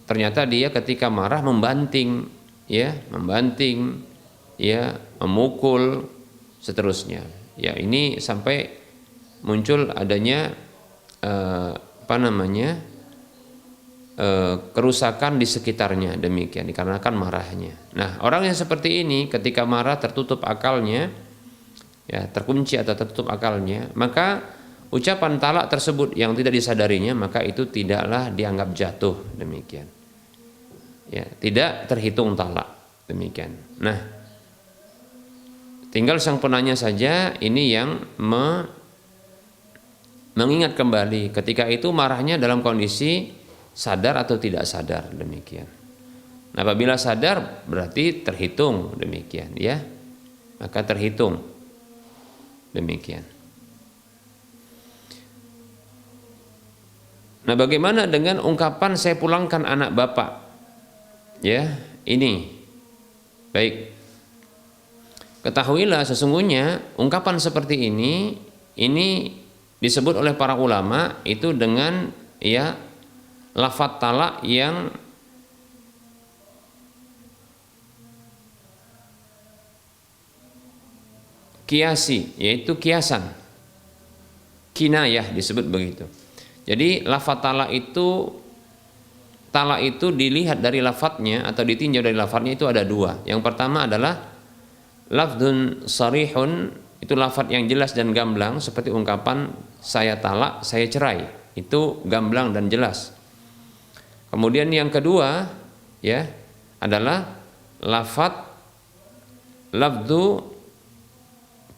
ternyata dia ketika marah membanting, ya, memukul, seterusnya. Ya, ini sampai muncul adanya kerusakan di sekitarnya, demikian dikarenakan marahnya. Nah, orang yang seperti ini ketika marah tertutup akalnya, ya, terkunci atau tertutup akalnya, maka ucapan talak tersebut yang tidak disadarinya, maka itu tidaklah dianggap jatuh, demikian. Ya, tidak terhitung talak, demikian. Nah, tinggal sang penanya saja ini yang mengingat kembali ketika itu marahnya dalam kondisi sadar atau tidak sadar, demikian. Nah, apabila sadar berarti terhitung, demikian, ya. Maka terhitung, demikian. Nah, bagaimana dengan ungkapan saya pulangkan anak bapak? Ya, ini. Baik. Ketahuilah sesungguhnya ungkapan seperti ini disebut oleh para ulama itu dengan ya lafadz talak yang kiasi, yaitu kiasan, kinayah disebut begitu. Jadi lafadz talak itu dilihat dari lafadznya atau ditinjau dari lafadznya itu ada dua. Yang pertama adalah lafdzun sarihun, itu lafadz yang jelas dan gamblang seperti ungkapan saya talak, saya cerai, itu gamblang dan jelas. Kemudian yang kedua ya adalah lafdzu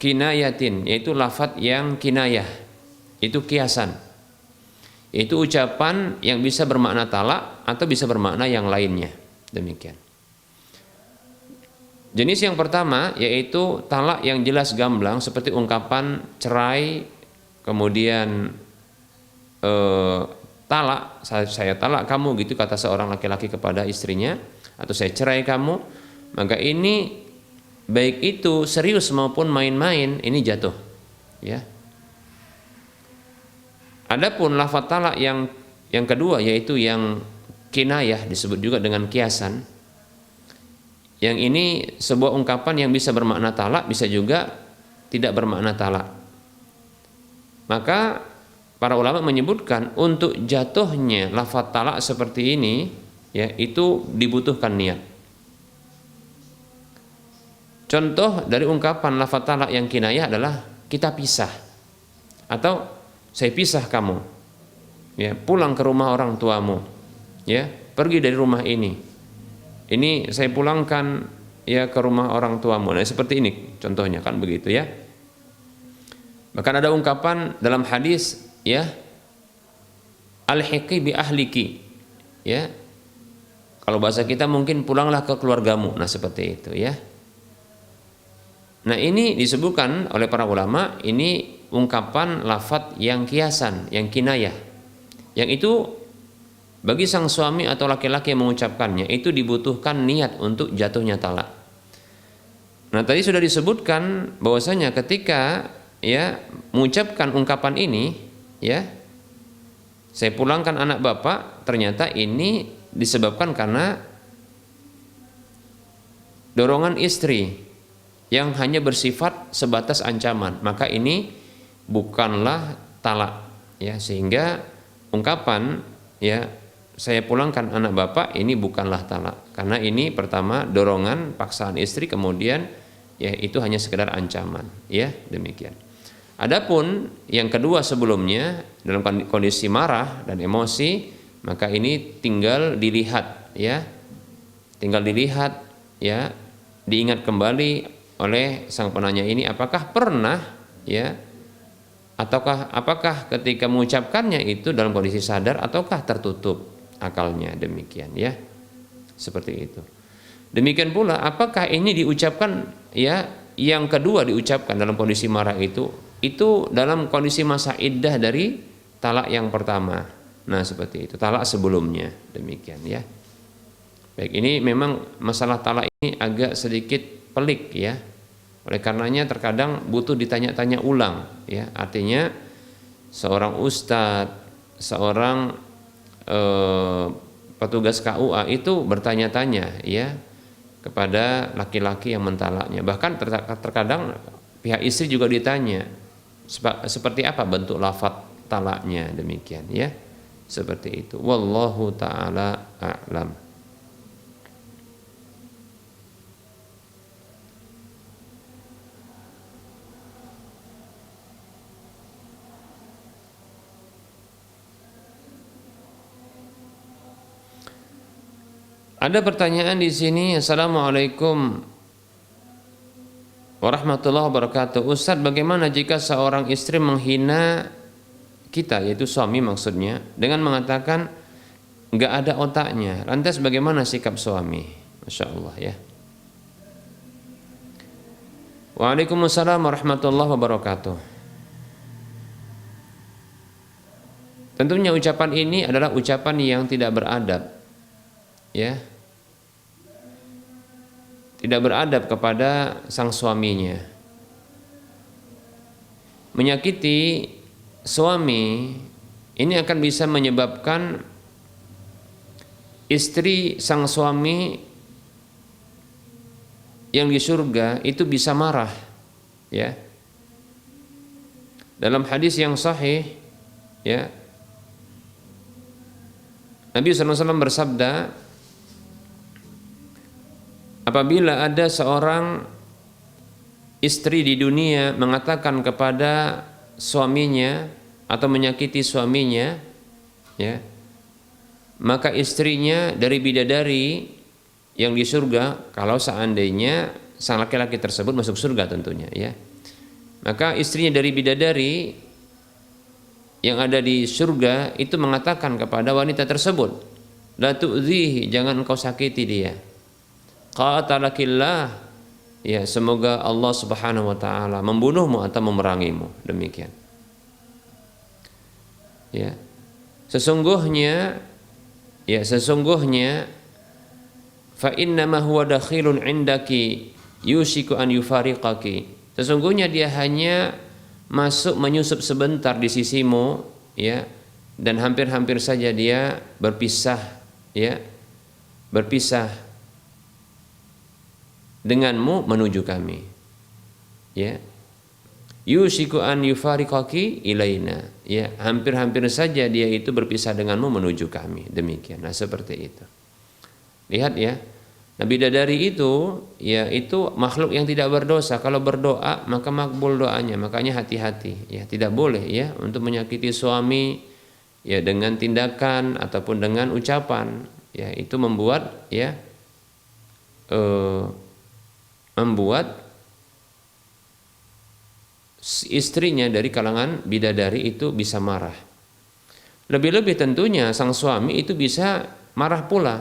kinayatin, yaitu lafadz yang kinayah, itu kiasan, itu ucapan yang bisa bermakna talak atau bisa bermakna yang lainnya, demikian. Jenis yang pertama yaitu talak yang jelas gamblang seperti ungkapan cerai, kemudian talak, saya talak kamu, gitu kata seorang laki-laki kepada istrinya, atau saya cerai kamu, maka ini baik itu serius maupun main-main ini jatuh, ya. Adapun lafadz talak yang kedua yaitu yang kinayah, disebut juga dengan kiasan. Yang ini sebuah ungkapan yang bisa bermakna talak, bisa juga tidak bermakna talak. Maka para ulama menyebutkan untuk jatuhnya lafaz talak seperti ini, ya, itu dibutuhkan niat. Contoh dari ungkapan lafaz talak yang kinayah adalah kita pisah, atau saya pisah kamu, ya, pulang ke rumah orang tuamu, ya, pergi dari rumah ini saya pulangkan, ya, ke rumah orang tuamu. Nah, seperti ini contohnya, kan begitu, ya. Bahkan ada ungkapan dalam hadis, ya, alhiqi bi ahliki, ya, kalau bahasa kita mungkin pulanglah ke keluargamu. Nah, seperti itu, ya. Nah, ini disebutkan oleh para ulama, ini ungkapan lafadz yang kiasan, yang kinayah, yang itu bagi sang suami atau laki-laki yang mengucapkannya itu dibutuhkan niat untuk jatuhnya talak. Nah, tadi sudah disebutkan bahwasanya ketika, ya, mengucapkan ungkapan ini, ya, saya pulangkan anak bapak, ternyata ini disebabkan karena dorongan istri yang hanya bersifat sebatas ancaman, maka ini bukanlah talak, ya, sehingga ungkapan, ya, saya pulangkan anak bapak ini bukanlah talak, karena ini pertama dorongan paksaan istri, kemudian, ya, itu hanya sekedar ancaman, ya, demikian. Adapun yang kedua sebelumnya dalam kondisi marah dan emosi, maka ini tinggal dilihat, ya, ya, diingat kembali oleh sang penanya ini apakah pernah, ya, ataukah apakah ketika mengucapkannya itu dalam kondisi sadar ataukah tertutup akalnya, demikian, ya, seperti itu. Demikian pula apakah ini diucapkan, ya, yang kedua diucapkan dalam kondisi marah itu dalam kondisi masa iddah dari talak yang pertama. Nah, seperti itu, talak sebelumnya, demikian, ya. Baik, ini memang masalah talak ini agak sedikit pelik, ya. Oleh karenanya terkadang butuh ditanya-tanya ulang, ya. Artinya seorang ustadz, seorang petugas KUA itu bertanya-tanya, ya, kepada laki-laki yang mentalaknya. Bahkan terkadang pihak istri juga ditanya seperti apa bentuk lafadz talaknya, demikian, ya, seperti itu. Wallahu ta'ala a'lam. Ada pertanyaan di sini. Assalamualaikum warahmatullahi wabarakatuh. Ustaz, bagaimana jika seorang istri menghina kita, yaitu suami maksudnya, dengan mengatakan nggak ada otaknya? Lantas bagaimana sikap suami? Masya Allah, ya. Waalaikumsalam warahmatullahi wabarakatuh. Tentunya ucapan ini adalah ucapan yang tidak beradab, ya, tidak beradab kepada sang suaminya. Menyakiti suami ini akan bisa menyebabkan istri sang suami yang di surga itu bisa marah, ya. Dalam hadis yang sahih, ya, Nabi SAW bersabda, apabila ada seorang istri di dunia mengatakan kepada suaminya atau menyakiti suaminya, ya, maka istrinya dari bidadari yang di surga, kalau seandainya sang laki-laki tersebut masuk surga tentunya, ya, maka istrinya dari bidadari yang ada di surga itu mengatakan kepada wanita tersebut, la tu'dhihi, jangan engkau sakiti dia, qatalakillah, ya, semoga Allah Subhanahu wa taala membunuhmu atau memerangimu, demikian, ya. Sesungguhnya fa innama huwa dakhilun indaki yushiku an yufariqaki, sesungguhnya dia hanya masuk menyusup sebentar di sisimu, ya, dan hampir-hampir saja dia berpisah ya berpisah denganmu menuju kami, ya yushiku an yufariqaki ilaina, ya hampir-hampir saja dia itu berpisah denganmu menuju kami, demikian. Nah seperti itu. Lihat ya, Nah bidadari itu ya itu makhluk yang tidak berdosa. Kalau berdoa maka makbul doanya. Makanya hati-hati ya, tidak boleh ya untuk menyakiti suami ya dengan tindakan ataupun dengan ucapan. Ya itu membuat ya membuat istrinya dari kalangan bidadari itu bisa marah. Lebih-lebih tentunya sang suami itu bisa marah pula.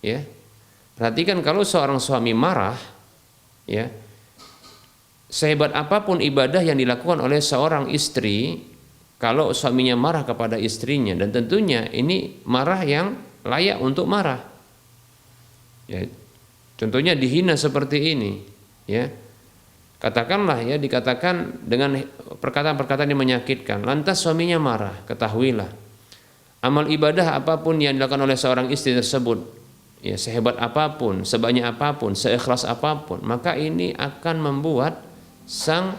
Ya. Perhatikan kalau seorang suami marah, ya, sehebat apapun ibadah yang dilakukan oleh seorang istri, kalau suaminya marah kepada istrinya, dan tentunya ini marah yang layak untuk marah, ya, contohnya dihina seperti ini, ya, katakanlah ya dikatakan dengan perkataan-perkataan yang menyakitkan, lantas suaminya marah, ketahuilah, amal ibadah apapun yang dilakukan oleh seorang istri tersebut, ya sehebat apapun, sebanyak apapun, seikhlas apapun, maka ini akan membuat sang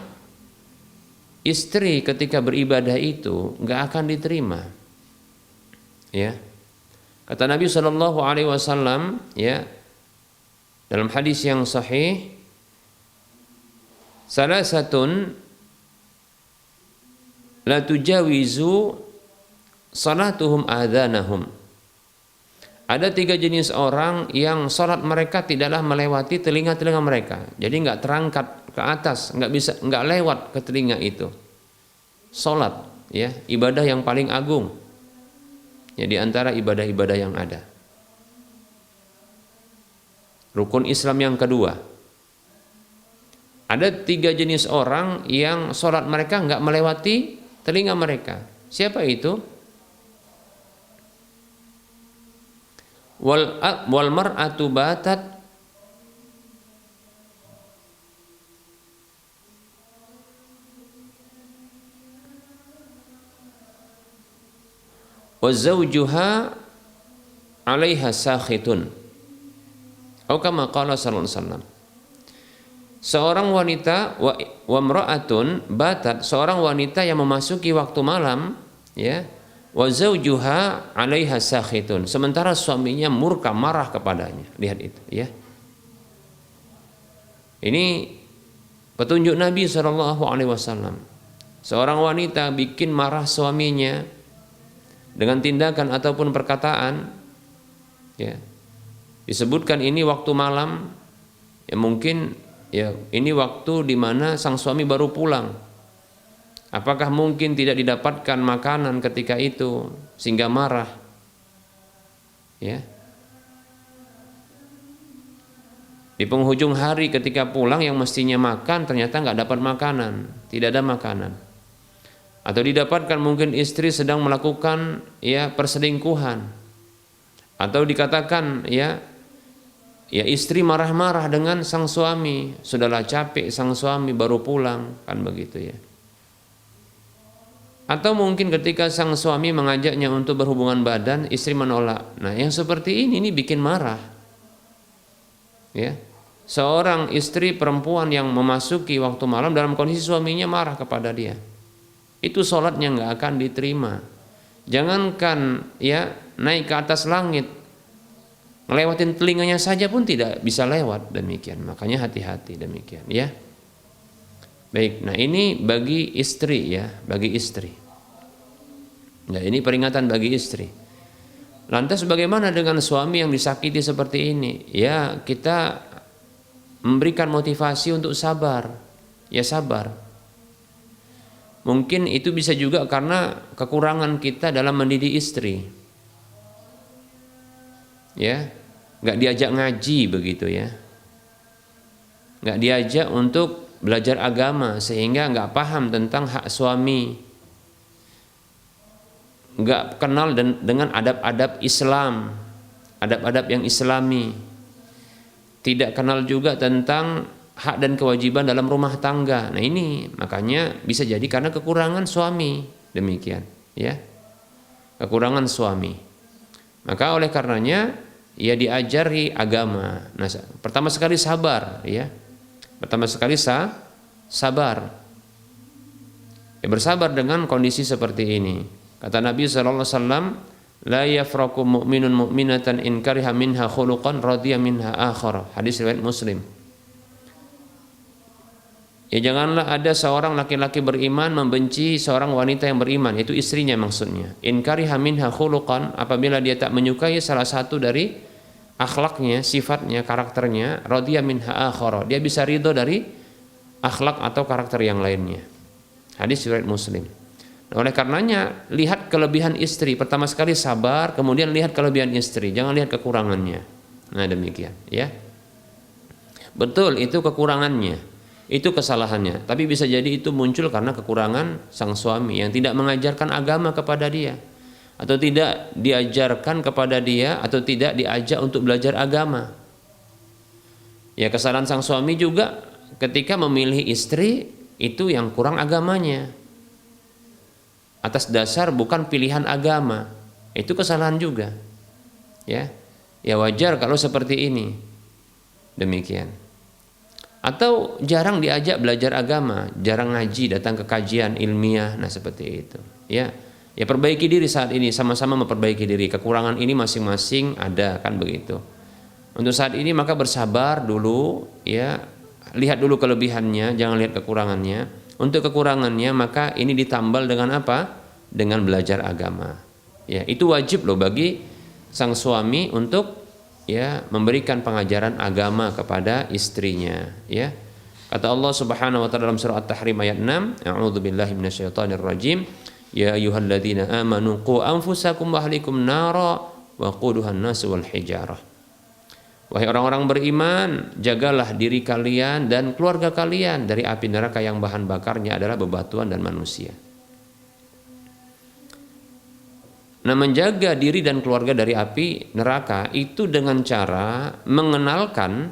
istri ketika beribadah itu nggak akan diterima. Ya, kata Nabi Shallallahu Alaihi Wasallam, ya dalam hadis yang sahih, salasatun la tujawizu salatuhum adhanahum. Ada 3 jenis orang yang sholat mereka tidaklah melewati telinga-telinga mereka. Jadi nggak terangkat ke atas, nggak lewat ke telinga itu. Sholat, ya ibadah yang paling agung. Ya di antara ibadah-ibadah yang ada. Rukun Islam yang kedua. Ada 3 jenis orang yang sholat mereka nggak melewati telinga mereka. Siapa itu? Wal mar'atu batat wa zawjuha 'alaiha sakhitun. Atau kama qala sallallahu alaihi wasallam. Seorang wanita wa imra'atun batat, seorang wanita yang memasuki waktu malam, ya, wa zawjuha 'alaiha sakhitun, sementara suaminya murka marah kepadanya. Lihat itu ya. Ini petunjuk Nabi sallallahu alaihi wasallam. Seorang wanita bikin marah suaminya dengan tindakan ataupun perkataan, ya. Disebutkan ini waktu malam, ya mungkin ya ini waktu di mana sang suami baru pulang. Apakah mungkin tidak didapatkan makanan ketika itu sehingga marah? Ya. Di penghujung hari ketika pulang yang mestinya makan ternyata nggak dapat makanan, tidak ada makanan. Atau didapatkan mungkin istri sedang melakukan ya perselingkuhan. Atau dikatakan ya istri marah-marah dengan sang suami, sudahlah capek sang suami baru pulang, kan begitu ya. Atau mungkin ketika sang suami mengajaknya untuk berhubungan badan, istri menolak. Nah, yang seperti ini bikin marah. Ya. Seorang istri perempuan yang memasuki waktu malam dalam kondisi suaminya marah kepada dia. Itu sholatnya nggak akan diterima. Jangankan ya naik ke atas langit, ngelewatin telinganya saja pun tidak bisa lewat, demikian. Makanya hati-hati demikian ya. Baik, nah ini bagi istri ya, bagi istri. Nah ini peringatan bagi istri. Lantas bagaimana dengan suami yang disakiti seperti ini? Ya kita memberikan motivasi untuk sabar. Ya sabar. Mungkin itu bisa juga karena kekurangan kita dalam mendidik istri. Ya, nggak diajak ngaji begitu ya. Nggak diajak untuk belajar agama sehingga nggak paham tentang hak suami, nggak kenal dengan adab-adab Islam, adab-adab yang Islami, tidak kenal juga tentang hak dan kewajiban dalam rumah tangga. Nah ini makanya bisa jadi karena kekurangan suami, demikian ya, kekurangan suami. Maka oleh karenanya ia diajari agama. Nah, pertama sekali sabar, ya. Pertama sekali sabar. Ya, bersabar dengan kondisi seperti ini. Kata Nabi sallallahu alaihi wasallam, la yafraqu mu'minun mu'minatan in kariha minha khuluqan radiya minha akhar. Hadis riwayat Muslim. Ya, janganlah ada seorang laki-laki beriman membenci seorang wanita yang beriman, itu istrinya maksudnya. In kariha minha khuluqan, apabila dia tak menyukai salah satu dari akhlaknya, sifatnya, karakternya, radiya minha akhara, dia bisa ridho dari akhlak atau karakter yang lainnya. Hadis riwayat Muslim. Nah, oleh karenanya lihat kelebihan istri, pertama sekali sabar, kemudian lihat kelebihan istri, jangan lihat kekurangannya. Nah, demikian, ya. Betul, itu kekurangannya, itu kesalahannya, tapi bisa jadi itu muncul karena kekurangan sang suami yang tidak mengajarkan agama kepada dia, atau tidak diajarkan kepada dia, atau tidak diajak untuk belajar agama. Ya, kesalahan sang suami juga ketika memilih istri itu yang kurang agamanya, atas dasar bukan pilihan agama, itu kesalahan juga. Ya, ya wajar kalau seperti ini, demikian. Atau jarang diajak belajar agama, jarang ngaji, datang ke kajian ilmiah, nah seperti itu. Ya, ya perbaiki diri saat ini, sama-sama memperbaiki diri. Kekurangan ini masing-masing ada, kan begitu. Untuk saat ini maka bersabar dulu, ya, lihat dulu kelebihannya, jangan lihat kekurangannya. Untuk kekurangannya maka ini ditambal dengan apa? Dengan belajar agama. Ya, itu wajib loh bagi sang suami untuk, ya, memberikan pengajaran agama kepada istrinya, ya. Kata Allah Subhanahu wa taala dalam surah At-Tahrim ayat 6, A'udzubillahi minasyaitonir rajim. Ya ayyuhalladzina amanu qu anfusakum wa ahlikum nara wa quduhan nas wal hijarah. Wahai orang-orang beriman, jagalah diri kalian dan keluarga kalian dari api neraka yang bahan bakarnya adalah bebatuan dan manusia. Nah, menjaga diri dan keluarga dari api neraka itu dengan cara mengenalkan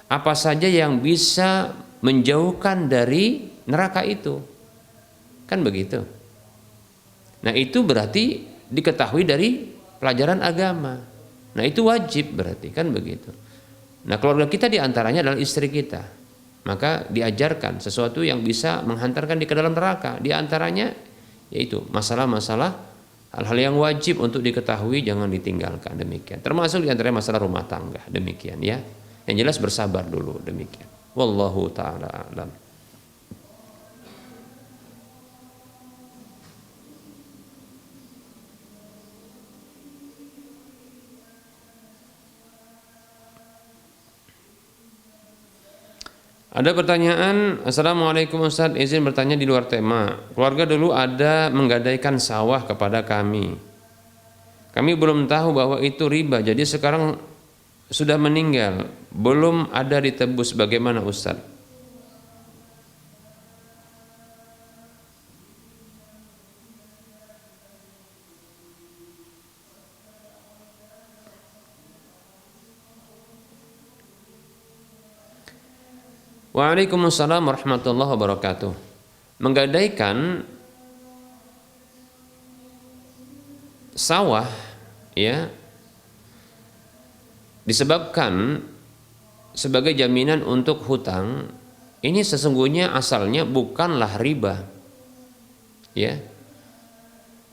apa saja yang bisa menjauhkan dari neraka itu. Kan begitu. Nah, itu berarti diketahui dari pelajaran agama. Nah, itu wajib berarti, kan begitu. Nah, keluarga kita diantaranya adalah istri kita. Maka diajarkan sesuatu yang bisa menghantarkan di ke dalam neraka. Diantaranya yaitu masalah-masalah, hal-hal yang wajib untuk diketahui, jangan ditinggalkan, demikian. Termasuk diantaranya masalah rumah tangga, demikian, ya. Yang jelas bersabar dulu, demikian. Wallahu ta'ala a'lam. Ada pertanyaan, Assalamualaikum Ustaz, izin bertanya di luar tema. Keluarga dulu ada menggadaikan sawah kepada kami. Kami belum tahu bahwa itu riba, jadi sekarang sudah meninggal, belum ada ditebus, bagaimana Ustaz? Waalaikumsalam warahmatullahi wabarakatuh. Menggadaikan sawah, ya, disebabkan sebagai jaminan untuk hutang, ini sesungguhnya asalnya bukanlah riba, ya.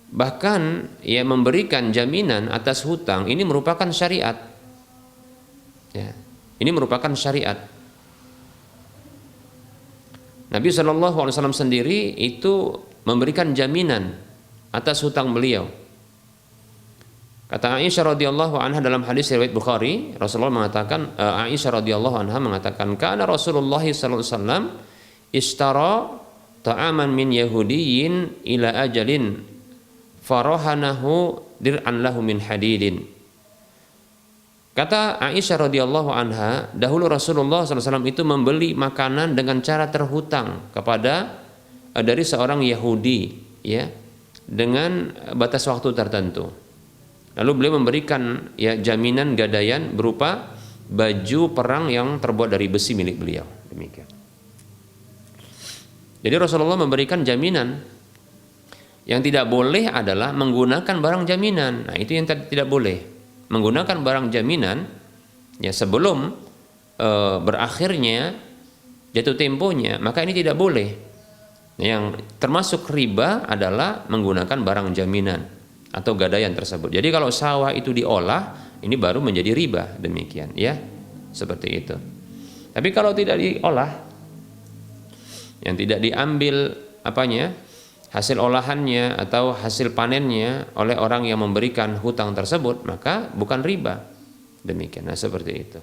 Bahkan ya memberikan jaminan atas hutang ini merupakan syariat, ya. Ini merupakan syariat. Nabi SAW sendiri itu memberikan jaminan atas hutang beliau. Kata Aisyah radhiyallahu anha dalam hadis riwayat Bukhari, Rasulullah mengatakan, Aisyah radhiyallahu anha mengatakan, kana Rasulullah sallallahu alaihi wasallam ishtara ta'aman min yahudiyyin ila ajalin farahanahu dir'an lahu min hadidin. Kata Aisyah radhiyallahu anha, dahulu Rasulullah SAW itu membeli makanan dengan cara terhutang kepada dari seorang Yahudi, ya, dengan batas waktu tertentu. Lalu beliau memberikan, ya, jaminan gadaian berupa baju perang yang terbuat dari besi milik beliau. Demikian. Jadi Rasulullah memberikan jaminan. Yang tidak boleh adalah menggunakan barang jaminan. Nah, itu yang tidak boleh. menggunakan barang jaminan ya sebelum berakhirnya jatuh temponya, maka ini tidak boleh. Yang termasuk riba adalah menggunakan barang jaminan atau gadaian tersebut. Jadi kalau sawah itu diolah, ini baru menjadi riba, demikian ya, seperti itu. Tapi kalau tidak diolah, yang tidak diambil hasil olahannya atau hasil panennya oleh orang yang memberikan hutang tersebut, maka bukan riba, demikian. Nah, seperti itu.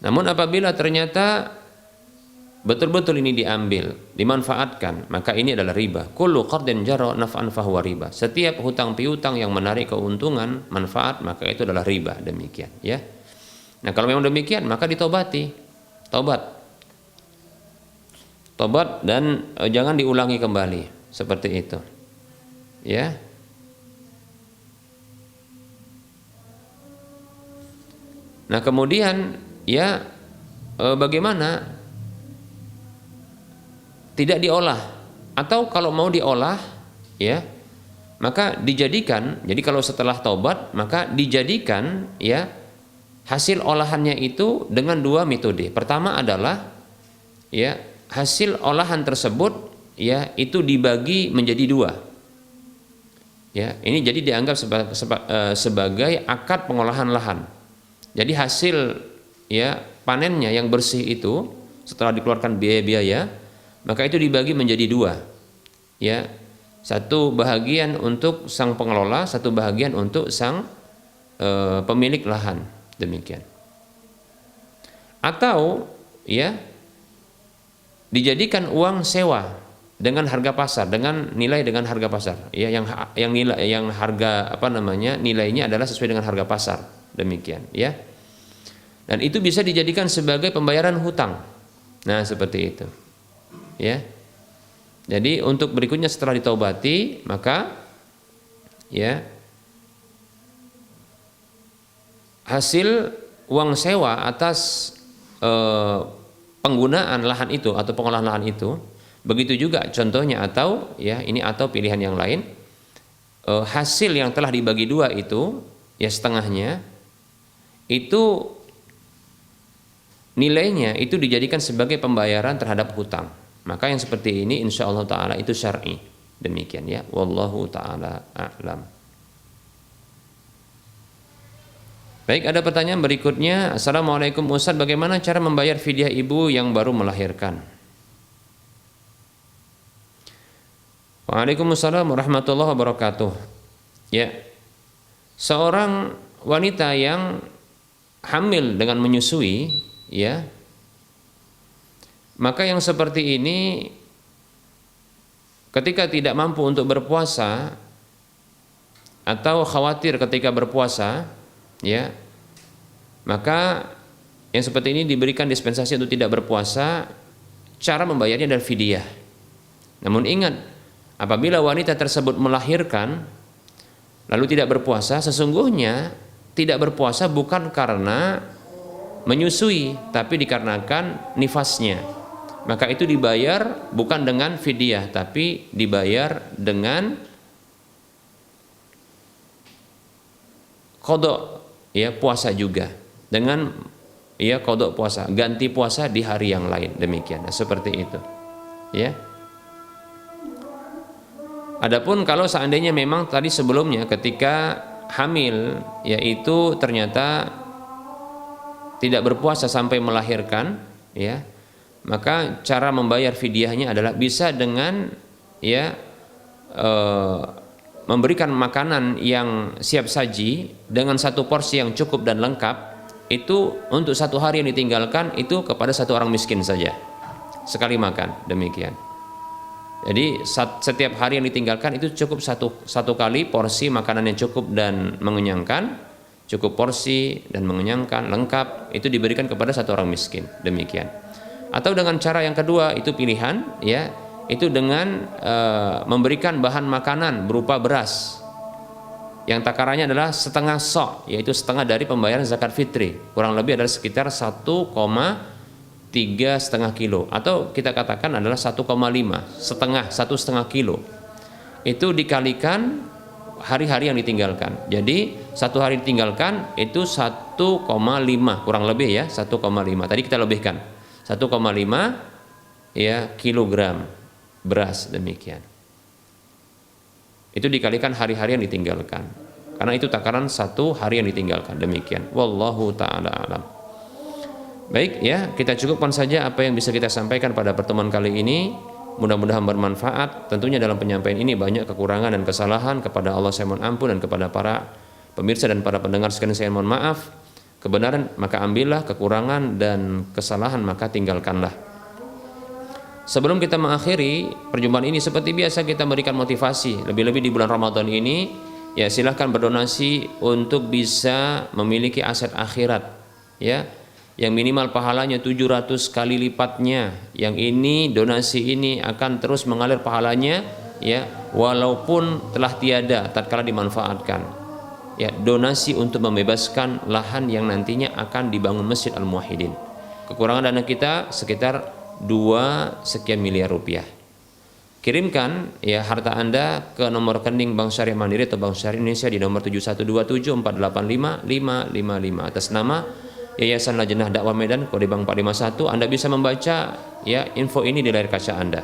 Namun apabila ternyata betul-betul ini diambil, dimanfaatkan, maka ini adalah riba. Kullu qardin jarra naf'an fahuwa riba. Setiap hutang piutang yang menarik keuntungan, manfaat, maka itu adalah riba, demikian ya. Nah, kalau memang demikian, maka ditobati. Tobat dan jangan diulangi kembali, seperti itu. Ya. Nah, kemudian ya bagaimana tidak diolah, atau kalau mau diolah ya maka dijadikan, jadi kalau setelah taubat maka dijadikan ya hasil olahannya itu dengan dua metode. Pertama adalah ya hasil olahan tersebut ya itu dibagi menjadi dua ya, ini jadi dianggap sebagai akad pengolahan lahan. Jadi hasil ya panennya yang bersih itu setelah dikeluarkan biaya-biaya, maka itu dibagi menjadi dua ya, satu bahagian untuk sang pengelola, satu bahagian untuk sang pemilik lahan, demikian. Atau ya dijadikan uang sewa dengan harga pasar, dengan nilai dengan harga pasar ya, yang harga nilainya adalah sesuai dengan harga pasar, demikian ya. Dan itu bisa dijadikan sebagai pembayaran hutang. Nah, seperti itu. Ya. Jadi untuk berikutnya setelah ditaubati, maka ya hasil uang sewa atas penggunaan lahan itu atau pengolahan lahan itu, begitu juga contohnya, atau ya ini atau pilihan yang lain, hasil yang telah dibagi dua itu ya setengahnya itu nilainya itu dijadikan sebagai pembayaran terhadap hutang. Maka yang seperti ini insya Allah ta'ala itu syar'i, demikian ya. Wallahu ta'ala a'lam. Baik, ada pertanyaan berikutnya. Assalamualaikum Ustaz, bagaimana cara membayar fidyah ibu yang baru melahirkan? Waalaikumsalam warahmatullahi wabarakatuh. Ya, seorang wanita yang hamil dengan menyusui ya, maka yang seperti ini ketika tidak mampu untuk berpuasa atau khawatir ketika berpuasa ya, maka yang seperti ini diberikan dispensasi untuk tidak berpuasa. Cara membayarnya adalah fidyah. Namun ingat, apabila wanita tersebut melahirkan lalu tidak berpuasa, sesungguhnya tidak berpuasa bukan karena menyusui, tapi dikarenakan nifasnya. Maka itu dibayar bukan dengan fidyah, tapi dibayar dengan qada ya, puasa juga, dengan ya qada puasa, ganti puasa di hari yang lain, demikian. Nah, seperti itu ya. Adapun kalau seandainya memang tadi sebelumnya ketika hamil yaitu ternyata tidak berpuasa sampai melahirkan ya, maka cara membayar fidyahnya adalah bisa dengan ya memberikan makanan yang siap saji dengan satu porsi yang cukup dan lengkap, itu untuk satu hari yang ditinggalkan itu kepada satu orang miskin saja sekali makan, demikian. Jadi setiap hari yang ditinggalkan itu cukup satu kali porsi makanan yang cukup dan mengenyangkan, cukup porsi dan mengenyangkan lengkap, itu diberikan kepada satu orang miskin, demikian. Atau dengan cara yang kedua, itu pilihan ya, itu dengan memberikan bahan makanan berupa beras yang takarannya adalah setengah sok, yaitu setengah dari pembayaran zakat fitri, kurang lebih adalah sekitar 1,3 kilo, atau kita katakan adalah 1,5 setengah kilo. Itu dikalikan hari-hari yang ditinggalkan. Jadi 1 hari ditinggalkan itu 1,5 kurang lebih ya, 1,5. Tadi kita lebihkan 1,5 ya kilogram beras, demikian. Itu dikalikan hari-hari yang ditinggalkan. Karena itu takaran 1 hari yang ditinggalkan, demikian. Wallahu taala alam. Baik ya, kita cukupkan saja apa yang bisa kita sampaikan pada pertemuan kali ini. Mudah-mudahan bermanfaat. Tentunya dalam penyampaian ini banyak kekurangan dan kesalahan. Kepada Allah saya mohon ampun, dan kepada para pemirsa dan para pendengar sekalian saya mohon maaf. Kebenaran maka ambillah, kekurangan dan kesalahan maka tinggalkanlah. Sebelum kita mengakhiri perjumpaan ini, seperti biasa kita berikan motivasi, lebih-lebih di bulan Ramadan ini, ya silahkan berdonasi untuk bisa memiliki aset akhirat, ya, yang minimal pahalanya 700 kali lipatnya. Yang ini, donasi ini akan terus mengalir pahalanya, ya, walaupun telah tiada tatkala dimanfaatkan. Ya, donasi untuk membebaskan lahan yang nantinya akan dibangun Masjid Al-Muwahhidin. Kekurangan dana kita sekitar 2 sekian miliar rupiah. Kirimkan ya harta Anda ke nomor rekening Bank Syariah Mandiri atau Bank Syariah Indonesia di nomor 7127485555 atas nama Yayasan Lajnah Dakwah Medan, kode bank 451. Anda bisa membaca ya info ini di layar kaca Anda.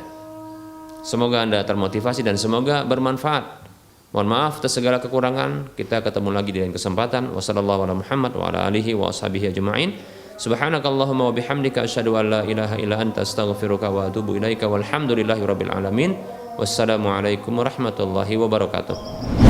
Semoga Anda termotivasi dan semoga bermanfaat. Mohon maaf atas segala kekurangan. Kita ketemu lagi di lain kesempatan. Wassalamualaikum warahmatullahi wabarakatuh. Subhanakallahumma wa bihamdika asyhadu an la ilaha illa anta astaghfiruka wa atubu ilaika walhamdulillahirabbil alamin. Wassalamualaikum warahmatullahi wabarakatuh.